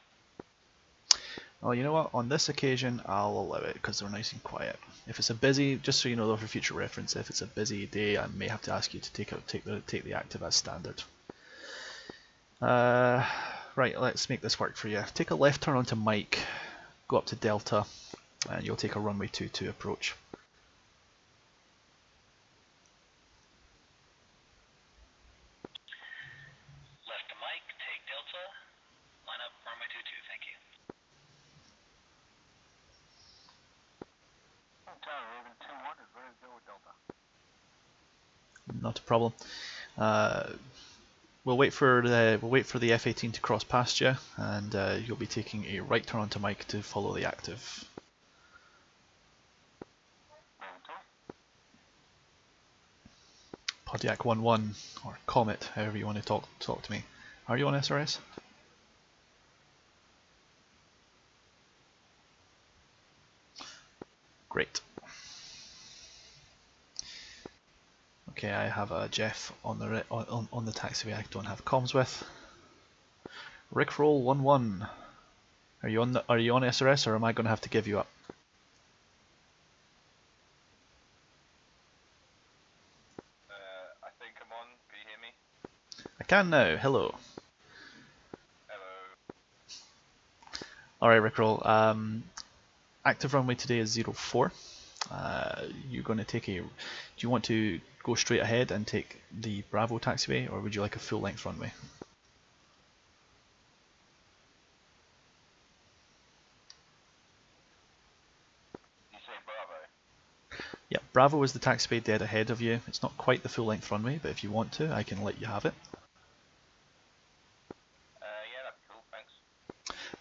Well, you know what? On this occasion, I'll allow it because they're nice and quiet. If it's a busy, just so you know though for future reference, if it's a busy day, I may have to ask you to take the active as standard. Right, let's make this work for you. Take a left turn onto Mike, go up to Delta, and you'll take a runway 22 approach. Left to Mike, take Delta, line up runway 22, thank you. Tower, Raven 2-1 is ready to go with Delta. Not a problem. we'll wait for the F-18 to cross past you, and you'll be taking a right turn onto Mike to follow the active. Pontiac 1-1 or Comet, however you want to talk to me. Are you on SRS? Great. Okay, I have a Jeff on the taxiway I don't have comms with. Rickroll 1-1. Are you on SRS, or am I going to have to give you up? I think I'm on. Can you hear me? I can now. Hello. Hello. Alright, Rickroll. Active runway today is 04. You're going to take a... Do you want to go straight ahead and take the Bravo taxiway, or would you like a full length runway? You say Bravo? Yeah, Bravo is the taxiway dead ahead of you. It's not quite the full length runway, but if you want to, I can let you have it. Yeah, that'd be cool, thanks.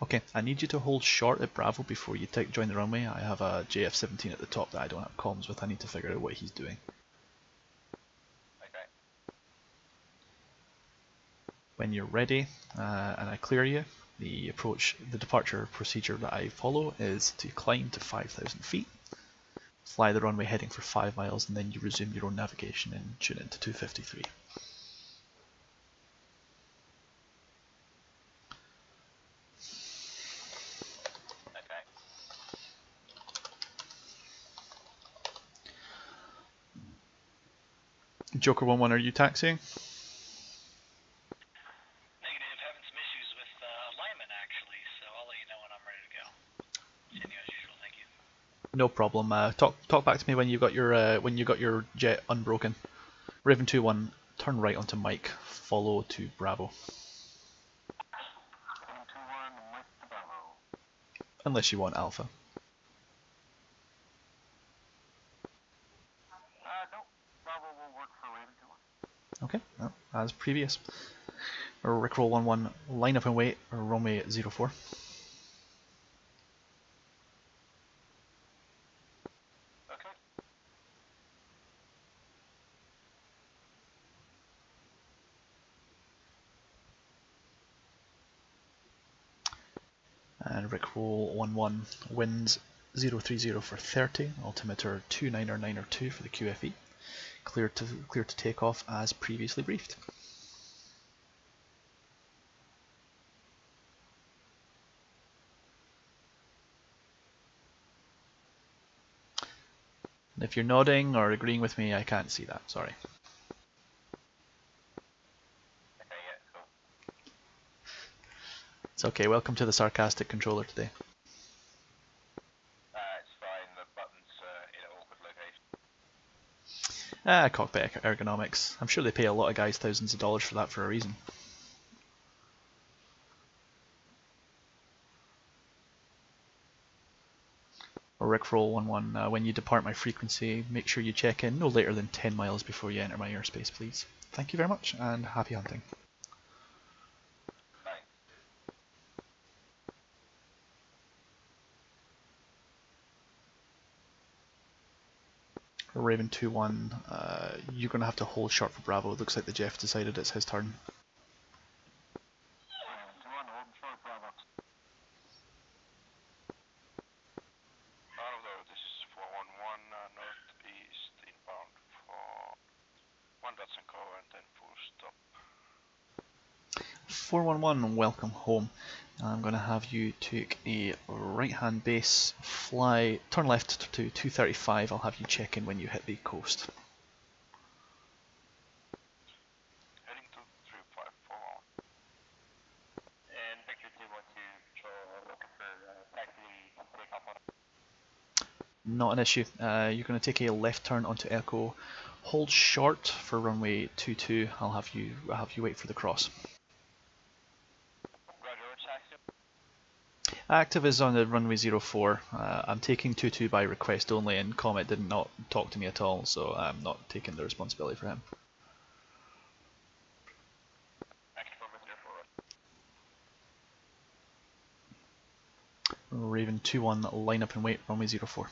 Okay, I need you to hold short at Bravo before you join the runway. I have a JF-17 at the top that I don't have comms with. I need to figure out what he's doing. Okay. When you're ready and I clear you, the departure procedure that I follow is to climb to 5,000 feet, fly the runway heading for 5 miles, and then you resume your own navigation and tune into 253. Okay. Joker 1-1, are you taxiing? Negative, having some issues with alignment actually, so I'll let you know when I'm ready to go. Continue as usual, thank you. No problem. Talk back to me when you got your jet unbroken. Raven 2-1, turn right onto Mike, follow to Bravo. 2-1 with the Bravo. Unless you want Alpha. Nope. Bravo will work for Raven 2-1. Okay, well, as previous. Rickroll 1-1, line up and wait, runway at 04. Okay. And Rickroll 1-1, winds 030 for 30, altimeter 29902 for the QFE. Clear to take off as previously briefed. And if you're nodding or agreeing with me, I can't see that, sorry. Okay, yeah, cool. It's okay, welcome to the sarcastic controller today. It's fine, the button's in an awkward location. Cockpit ergonomics. I'm sure they pay a lot of guys thousands of dollars for that for a reason. Rickroll 1-1, when you depart my frequency, make sure you check in no later than 10 miles before you enter my airspace, please. Thank you very much, and happy hunting. Thanks. Raven 2-1, you're going to have to hold short for Bravo. It looks like the Jeff decided it's his turn. Raven 2-1, holding short Bravo. Bravo, this is 411, northeast inbound for 1 Dutch Co and then full stop. 411, welcome home. I'm going to have you take a right-hand base, turn left to 235. I'll have you check in when you hit the coast. Heading to 354. And Victor 212 control, looking for taxi takeoff on. Not an issue. You're going to take a left turn onto Echo. Hold short for runway 22. I'll have you wait for the cross. Active is on the runway 04. I'm taking 22 by request only, and Comet did not talk to me at all, so I'm not taking the responsibility for him. Raven 2-1, line up and wait, runway 04.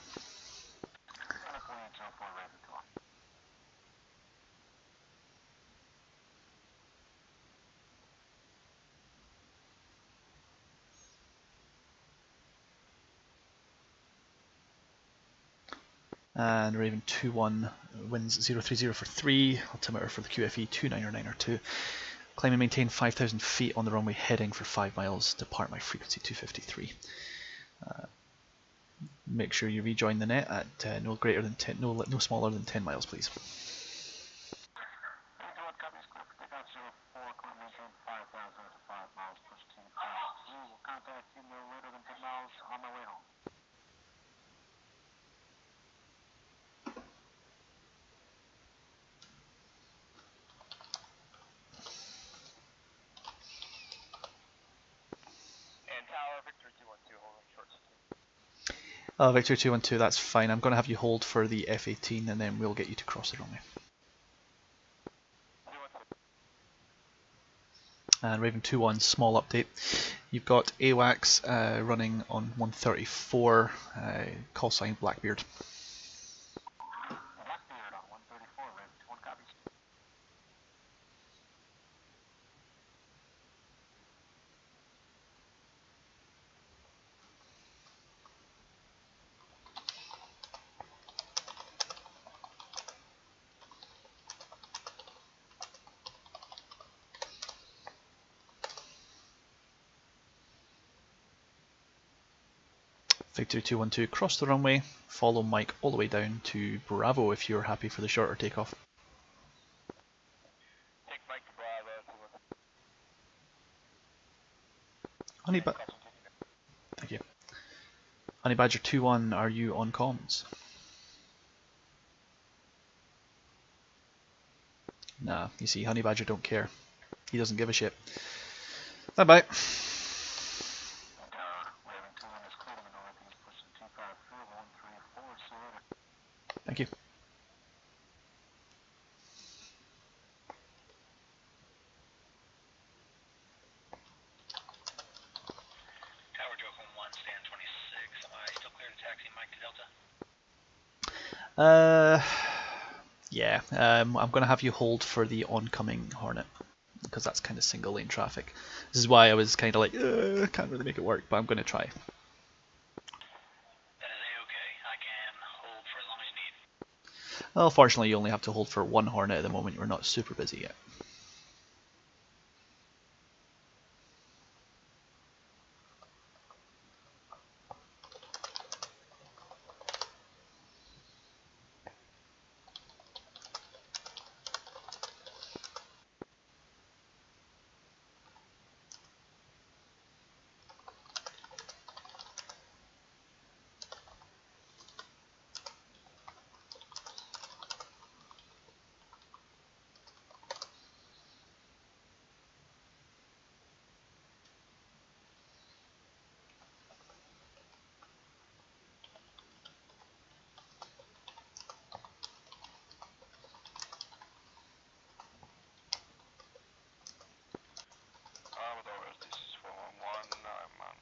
And Raven 2-1 wins 030 for 3, altimeter for the QFE 299er2. Climb and maintain 5,000 feet on the runway heading for 5 miles, depart my frequency 253. Make sure you rejoin the net at no greater than 10, no smaller than 10 miles, please. Victor 212, that's fine. I'm going to have you hold for the F-18 and then we'll get you to cross the runway. And Raven 2-1, small update. You've got AWACS running on 134, call sign Blackbeard. Blackbeard on 134, Raven 1 copies. Victor 212, cross the runway, follow Mike all the way down to Bravo if you're happy for the shorter takeoff. Take Mike to Bravo. Thank you. Honey Badger 2-1, are you on comms? Nah, you see, Honey Badger don't care. He doesn't give a shit. Bye bye. Thank you. Tower Joe from 1, stand 26. Am I still clear to taxi Mike to Delta? Yeah, I'm going to have you hold for the oncoming Hornet, because that's kind of single lane traffic. This is why I was kind of like, can't really make it work, but I'm going to try. That is A-okay. I can hold for as long as you need. Well, fortunately you only have to hold for one Hornet at the moment, we're not super busy yet. This is 411. I'm on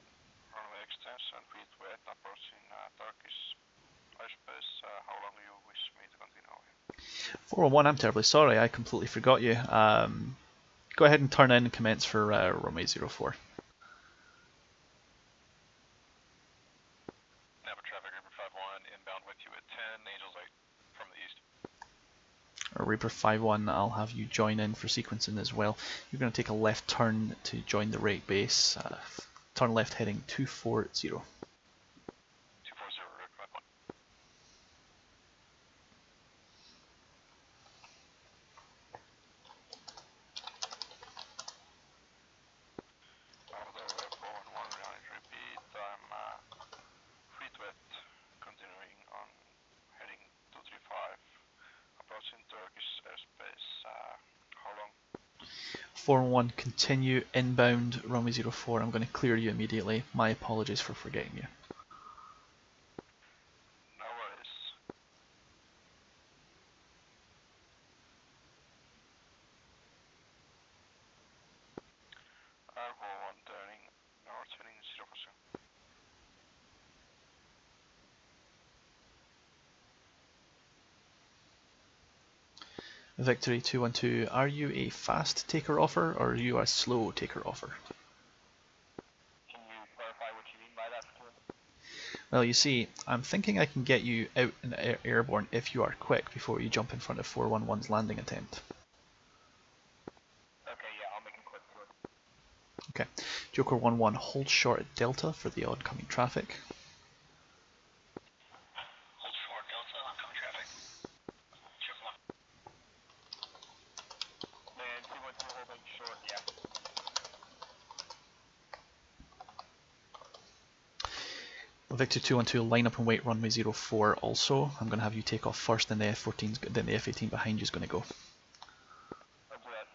runway extension, feet wet, approaching Turkish airspace. How long do you wish me to continue here? 401, I'm terribly sorry, I completely forgot you. Go ahead and turn in and commence for runway 04. Napa traffic, Reaper 51, inbound with you at 10, Angels 8 from the east. Reaper 51, I'll have you join in for sequencing as well. You're going to take a left turn to join the rate base. Turn left heading 240. 240, Reaper 51. Repeat, I'm feet wet, continuing on heading 235, approaching Turkish airspace. How long? 401, continue inbound runway 04. I'm going to clear you immediately. My apologies for forgetting you. No worries. R41 turning north, heading 040. Victory 212, are you a fast taker offer or are you a slow taker offer? Can you clarify what you mean by that? Well, you see, I'm thinking I can get you out and airborne if you are quick before you jump in front of 411's landing attempt. Okay, yeah, I'll make it quick to it. Okay, Joker 11, hold short at Delta for the oncoming traffic. Hold short, Delta, oncoming traffic. Joker 1. And 212 holding short, yeah. Victor 212, line up and wait runway 04 also. I'm going to have you take off first, then the F-14's, then the F-18 behind you is going to go. I'll do that.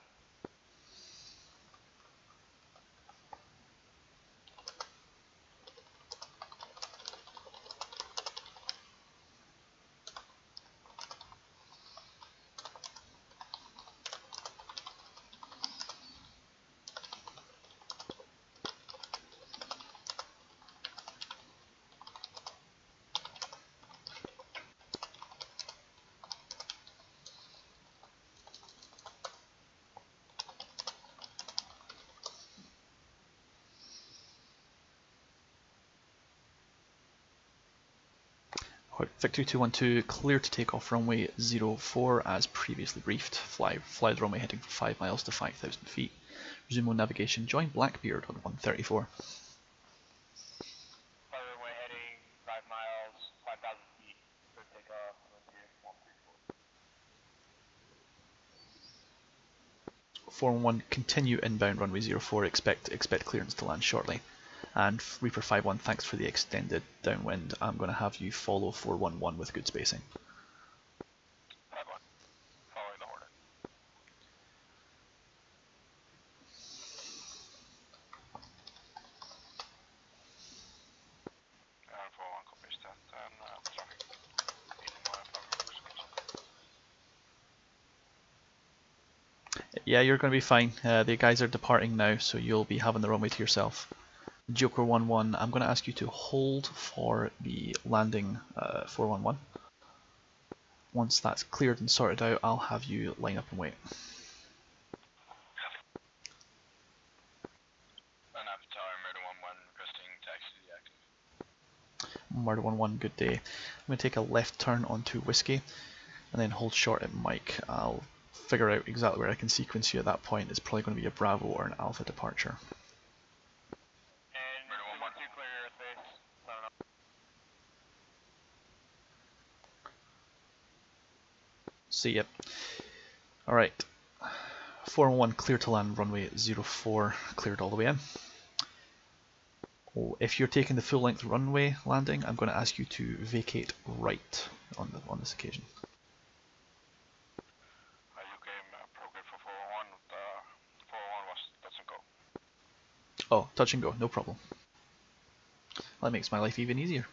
Victory 212, clear to take off runway 04 as previously briefed. Fly the runway heading for 5 miles to 5,000 feet. Resume on navigation, join Blackbeard on 134. Fly runway heading 5 miles, 5,000 feet. Clear takeoff, runway 134. 411, continue inbound runway 04, expect clearance to land shortly. And Reaper 51, thanks for the extended downwind. I'm going to have you follow 411 with good spacing. 5-1. Following the order. And 4-1 copies that, and traffic in my program. Yeah, you're going to be fine. The guys are departing now, so you'll be having the runway to yourself. Joker 11, I'm going to ask you to hold for the landing 411. Once that's cleared and sorted out, I'll have you line up and wait. And after tower, Murder 1-1 requesting taxi active. Murder 11, good day. I'm going to take a left turn onto Whiskey and then hold short at Mike. I'll figure out exactly where I can sequence you at that point. It's probably going to be a Bravo or an Alpha departure. And Murder 1-1 clear airspace. See ya. Alright. 411 clear to land runway 04, cleared all the way in. Oh, if you're taking the full length runway landing, I'm going to ask you to vacate right on this occasion. You came program for 4-1, 4-1 was touch and go. Oh, touch and go, no problem. That makes my life even easier.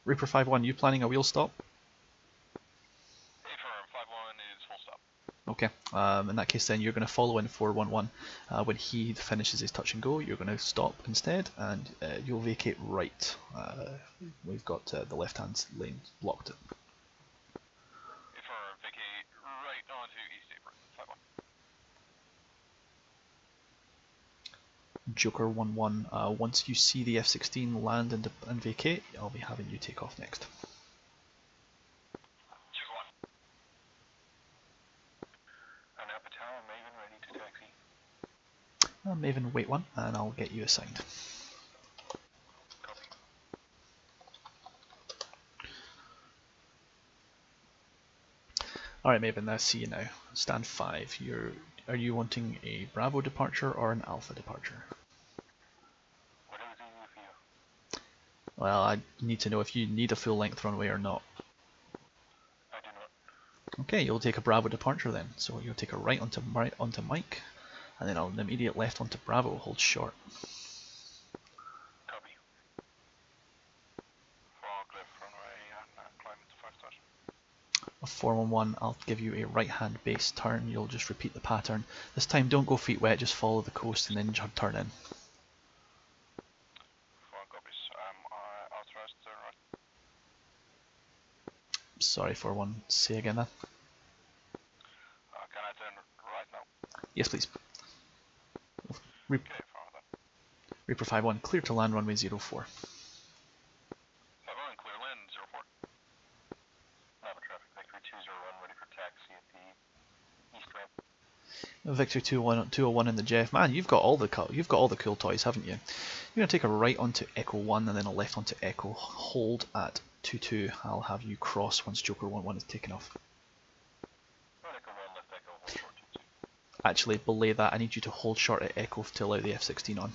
Reaper 51, you planning a wheel stop? Affirm, 5-1 is full stop. Okay, in that case then you're going to follow in 411. When he finishes his touch and go, you're going to stop instead and you'll vacate right. We've got the left hand lane blocked. Affirm, vacate right onto East Apron, 5-1. Joker 11, once you see the F-16 land and vacate, I'll be having you take off next. Joker 1. And Tower, Maven ready to taxi. Maven, wait one, and I'll get you assigned. Copy. Alright Maven, I see you now. Stand 5. Are you wanting a Bravo departure or an Alpha departure? Whatever's easier for you. Well, I need to know if you need a full length runway or not. I do not. Okay, you'll take a Bravo departure then. So you'll take a right onto Mike, and then an immediate left onto Bravo, hold short. Copy. 4-1 cliff runway and climb to 5 touch. 411, I'll give you a right hand base turn. You'll just repeat the pattern. This time don't go feet wet, just follow the coast and then turn in. 4-1 copies. Authorized turn right. Sorry for one. Say again then. Can I turn right now? Yes, please. Re Okay, found that. Reaper 5-1, clear to land runway 04. 5-1, clear land, 04. Napa traffic, Victory 201, ready for taxi at the east ramp. Victor 201 in the Jeff. Man, you've got all the cool toys, haven't you? You're gonna take a right onto Echo 1 and then a left onto Echo. Hold at 22. I'll have you cross once Joker 11 is taken off. Right, Echo 1, left Echo, hold short 22. Actually, belay that. I need you to hold short at Echo to allow the F-16 on.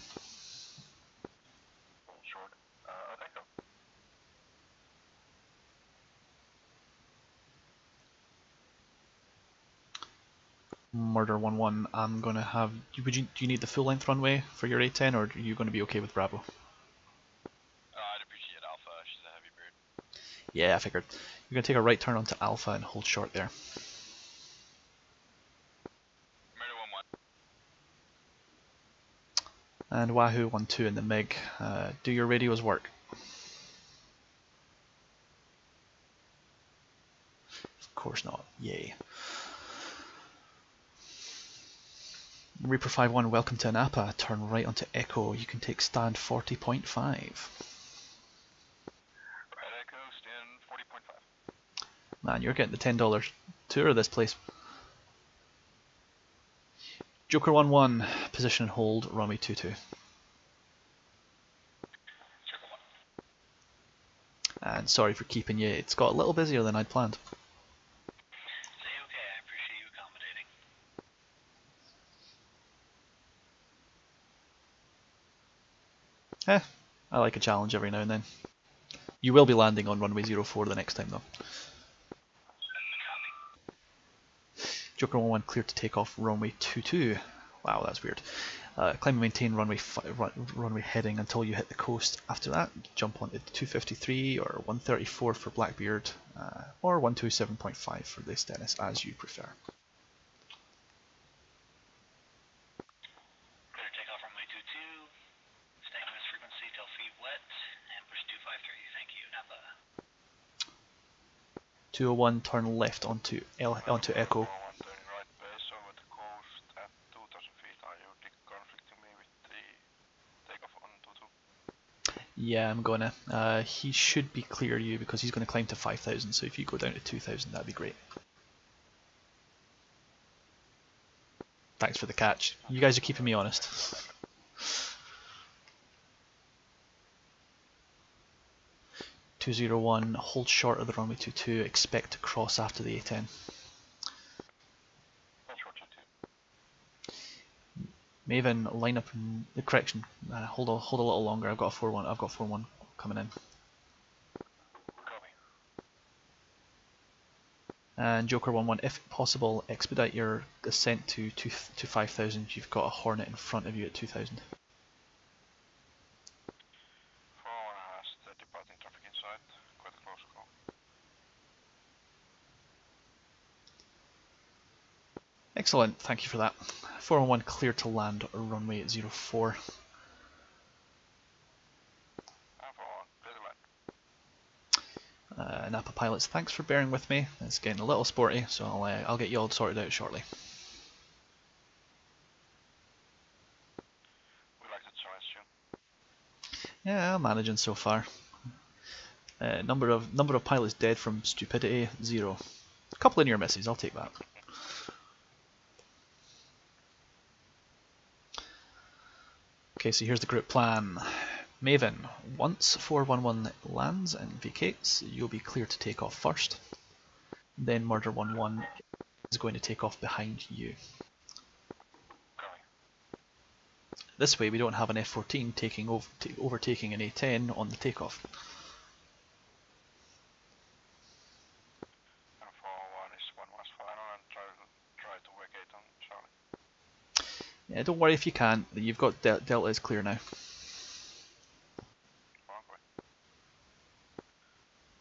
Hold short, at Echo. Murder 11. I'm gonna have. Do you need the full length runway for your A10, or are you gonna be okay with Bravo? I'd appreciate Alpha, she's a heavy bird. Yeah, I figured. You're gonna take a right turn onto Alpha and hold short there. Murder 1-1. And Wahoo 12 in the MiG. Do your radios work? Of course not. Yay. Reaper 5-1, welcome to Napa. Turn right onto Echo. You can take stand 40.5. Right Echo, stand 40.5. Man, you're getting the $10 tour of this place. Joker 1-1, position and hold, runway 22. Circle 1. And sorry for keeping you, it's got a little busier than I'd planned. Say okay, I appreciate you accommodating. I like a challenge every now and then. You will be landing on runway 04 the next time though. Joker 1-1 cleared to take off runway 22. Wow, that's weird. Climb and maintain runway heading until you hit the coast. After that, jump onto 253 or 134 for Blackbeard, or 127.5 for this Dennis, as you prefer. Clear takeoff runway 22. Staying on this frequency till feet wet, and push 253. Thank you, Napa. 201, turn left onto Echo. 4-1, turning right base over the coast at 2,000 feet. Are you conflicting me with the takeoff on 22? Yeah, I'm gonna. He should be clear you because he's gonna climb to 5,000. So if you go down to 2,000, that'd be great. Thanks for the catch. You guys are keeping me honest. (201), hold short of the runway 22. Expect to cross after the A10. Hold short 22. Maven, line up in the correction. Hold a little longer. I've got a 4-1. I've got 4-1 coming in. Copy. And Joker 1-1, if possible, expedite your ascent to 5,000. You've got a Hornet in front of you at 2,000. 4-1 has the departing traffic inside. Quite a close call. Excellent, thank you for that. 4-1 clear to land runway 04. And 4-1, clear to land. Napa pilots, thanks for bearing with me. It's getting a little sporty, so I'll get you all sorted out shortly. We like the choice, June. Yeah, I'm managing so far. Number of pilots dead from stupidity, 0. A couple of near misses, I'll take that. Okay, so here's the group plan. Maven, once 411 lands and vacates, you'll be clear to take off first. Then Murder 11 is going to take off behind you. Copy. This way we don't have an F-14 overtaking an A-10 on the takeoff. And 4-1 is 1 was final and try to vacate on Charlie. Yeah, don't worry if you can't, you've got Delta is clear now. Okay.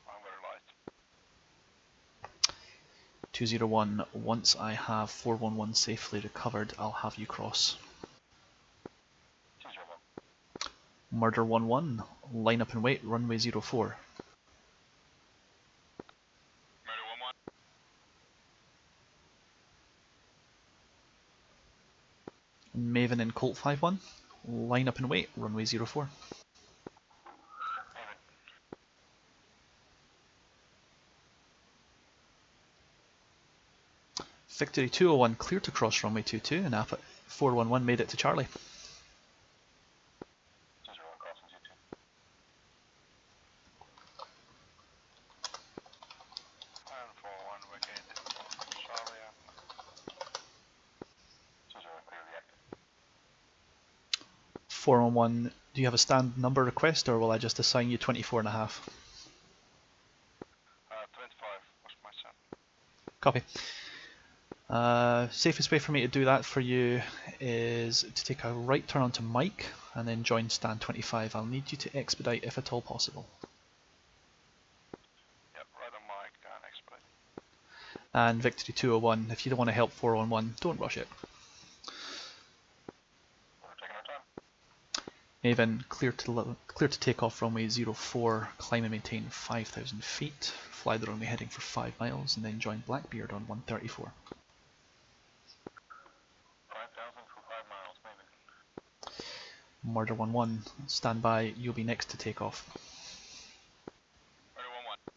I'm very light. 201, once I have 411 safely recovered, I'll have you cross. 201. Murder 11, line up and wait, runway 04. Maven and Colt 5-1, line up and wait, runway 04. Victory 201 clear to cross runway 22 and APA 411 made it to Charlie. 201 crossing 22. And 41 wicket. Charlie. 201 clear reactive. 411, do you have a stand number request or will I just assign you 24 and a half? 25 was my son. Copy. Safest way for me to do that for you is to take a right turn onto Mike and then join stand 25. I'll need you to expedite if at all possible. Yep, right on mic and expedite. And Victory 201, if you don't want to help 411, don't rush it. We're taking our time. Maven, clear to take off runway 04, climb and maintain 5,000 feet, fly the runway heading for 5 miles, and then join Blackbeard on 134. 5,000 for 5 miles, Maven. Murder 1-1, stand by, you'll be next to take off. Ready, 1-1.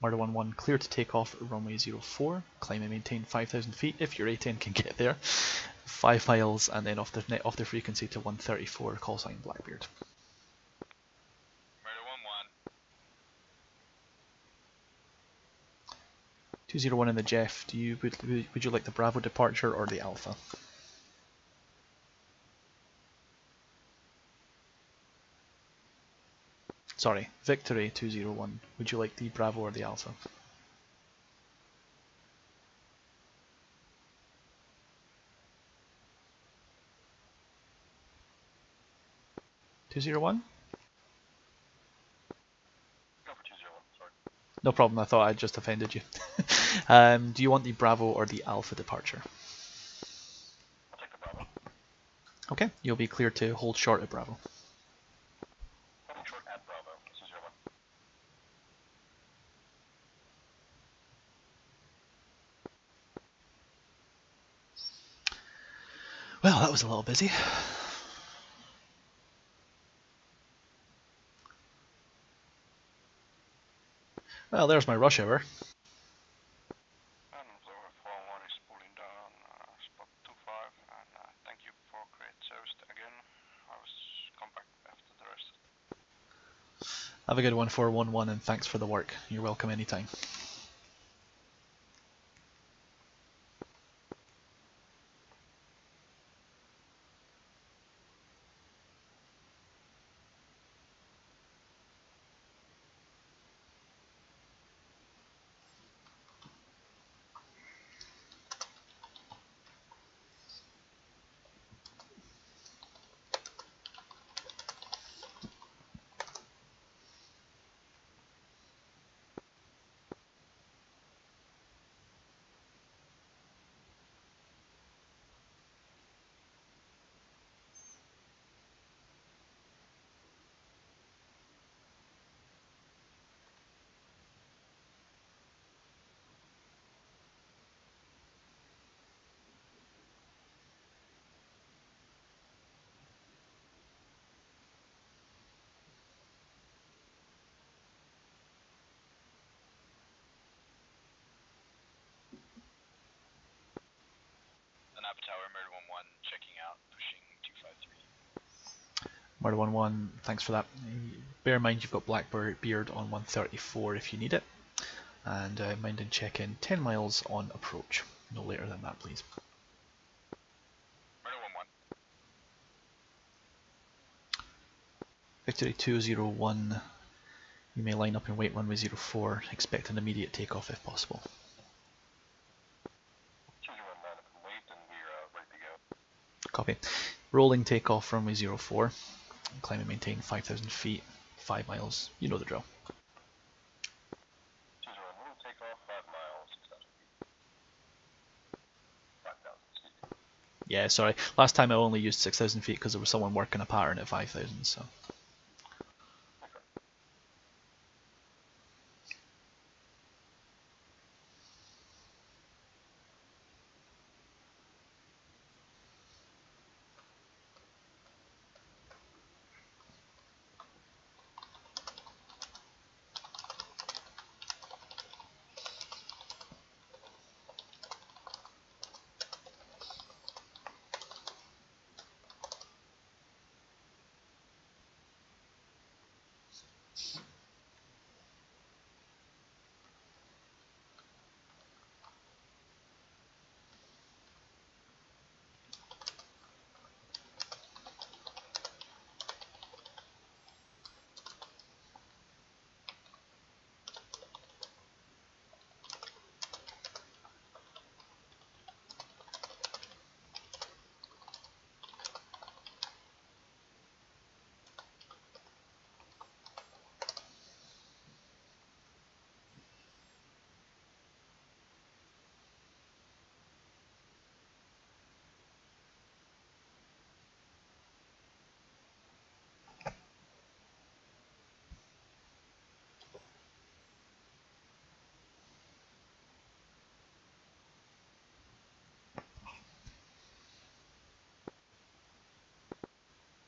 Murder 1-1, clear to take off runway 04, climb and maintain 5,000 feet if your A10 can get there, 5 miles, and then off the frequency to 134, call sign Blackbeard. Ready, 1-1. 201 in the Jeff, would you like the Bravo departure or the Alpha? Sorry, Victory 201, would you like the Bravo or the Alpha? Two 201? Go for 201, sorry. No problem, I thought I'd just offended you. Do you want the Bravo or the Alpha departure? I'll take the Bravo. Okay, you'll be cleared to hold short at Bravo. Holding short at Bravo, 201. Well, that was a little busy. Well, there's my rush hour. And observer 4-1 is pulling down spot 25, and thank you for great service again. I was come back after the rest. Have a good one, 411, and thanks for the work. You're welcome anytime. Napa Tower, Murder 1-1, checking out, pushing 253. Murder 11, thanks for that. Bear in mind you've got Blackbeard on 134 if you need it. And mind and check in 10 miles on approach. No later than that, please. Murder 1-1. Victory 201, you may line up and wait runway 04. Expect an immediate takeoff if possible. 201 line up and wait, and we're ready to go. Copy. Rolling takeoff runway 04. Climb and maintain 5,000 feet. 5 miles. You know the drill. 201, we'll take off 5 miles, 6,000 feet. 5,000 feet. Yeah, sorry. Last time I only used 6,000 feet because there was someone working a pattern at 5,000. So.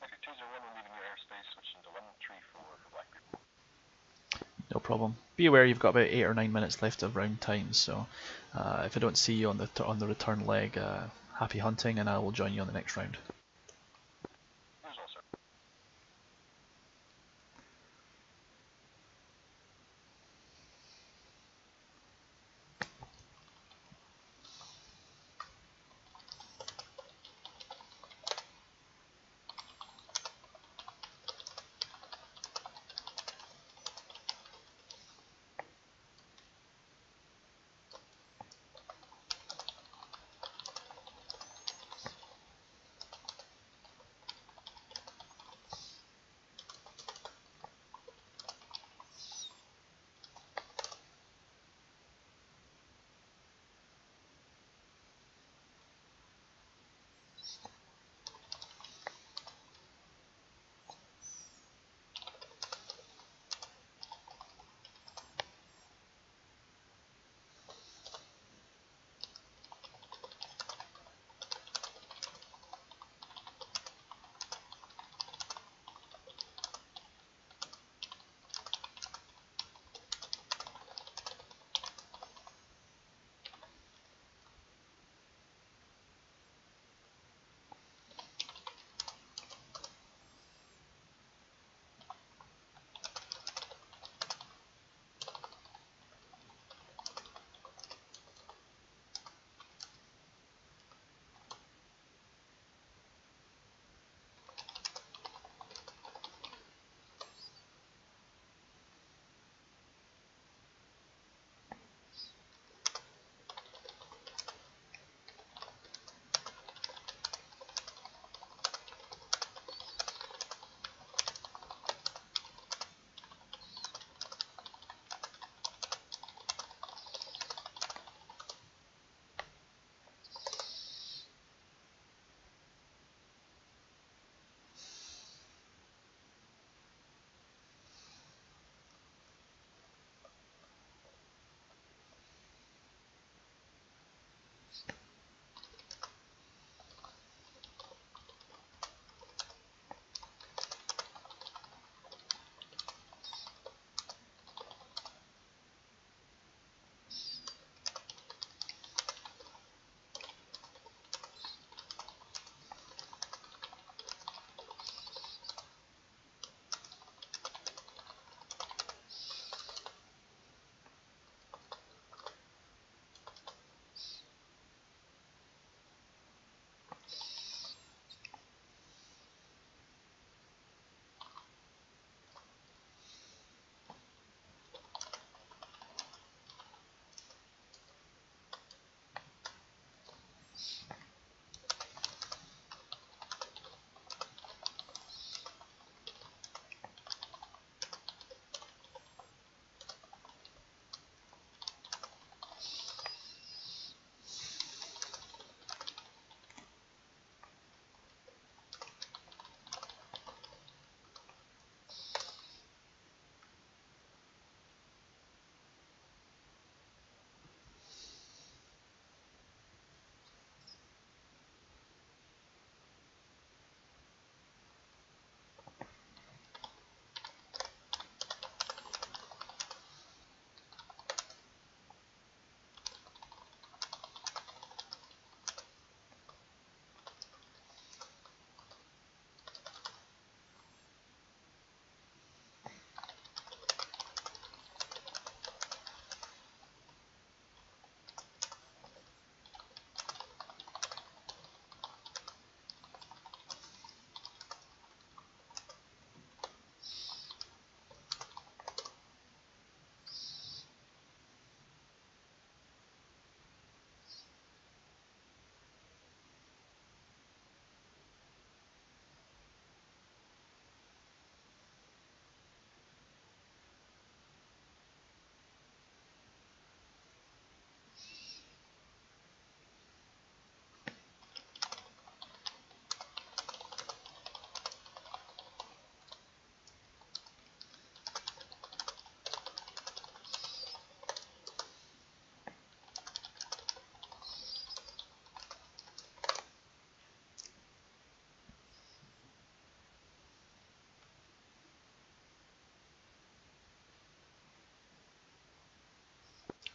Okay, 201, we're leaving your airspace, switching to 134 for Blackbeard. No problem. Be aware you've got about 8 or 9 minutes left of round time, so if I don't see you on the return leg, happy hunting, and I will join you on the next round. Here's all, sir.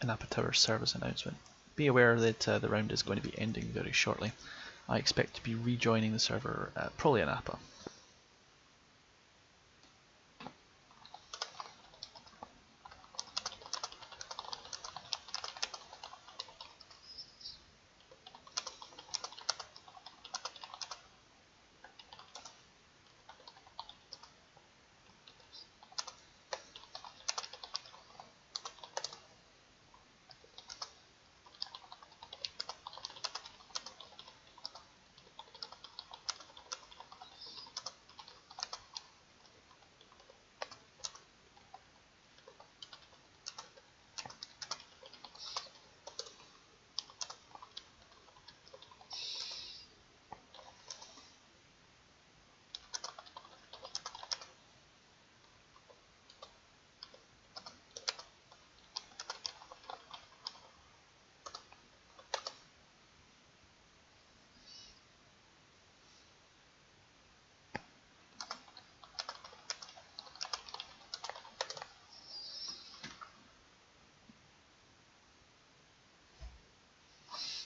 an Appa Tower service announcement. Be aware that the round is going to be ending very shortly. I expect to be rejoining the server, probably in Appa.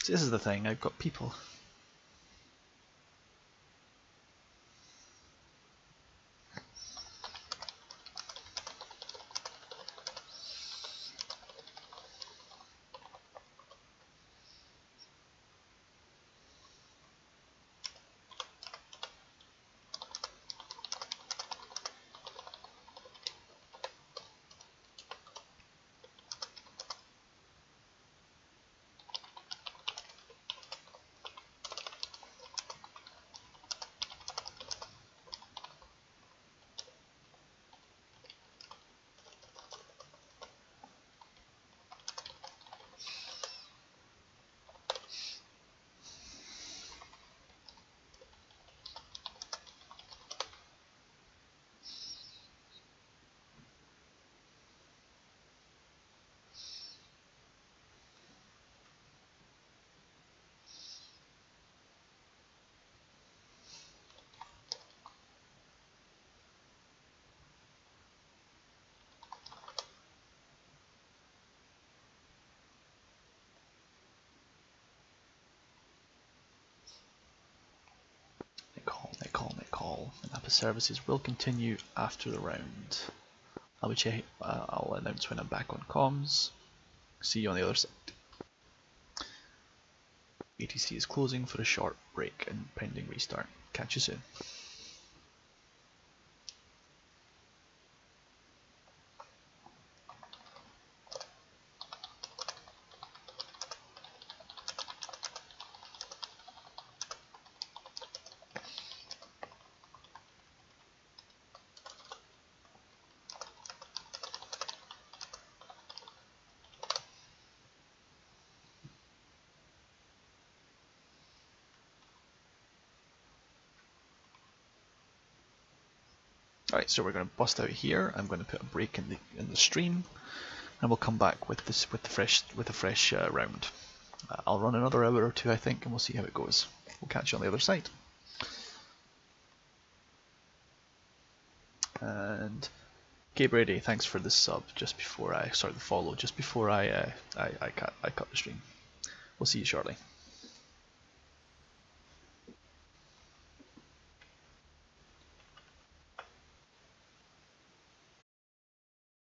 See, this is the thing, I've got people. Call. And Appa services will continue after the round. I'll announce when I'm back on comms. See you on the other side. ATC is closing for a short break and pending restart. Catch you soon. Alright, so we're going to bust out here. I'm going to put a break in the stream, and we'll come back with a fresh round. I'll run another hour or two, I think, and we'll see how it goes. We'll catch you on the other side. And Gabe Brady, thanks for the sub just before the follow, just before I cut the stream. We'll see you shortly.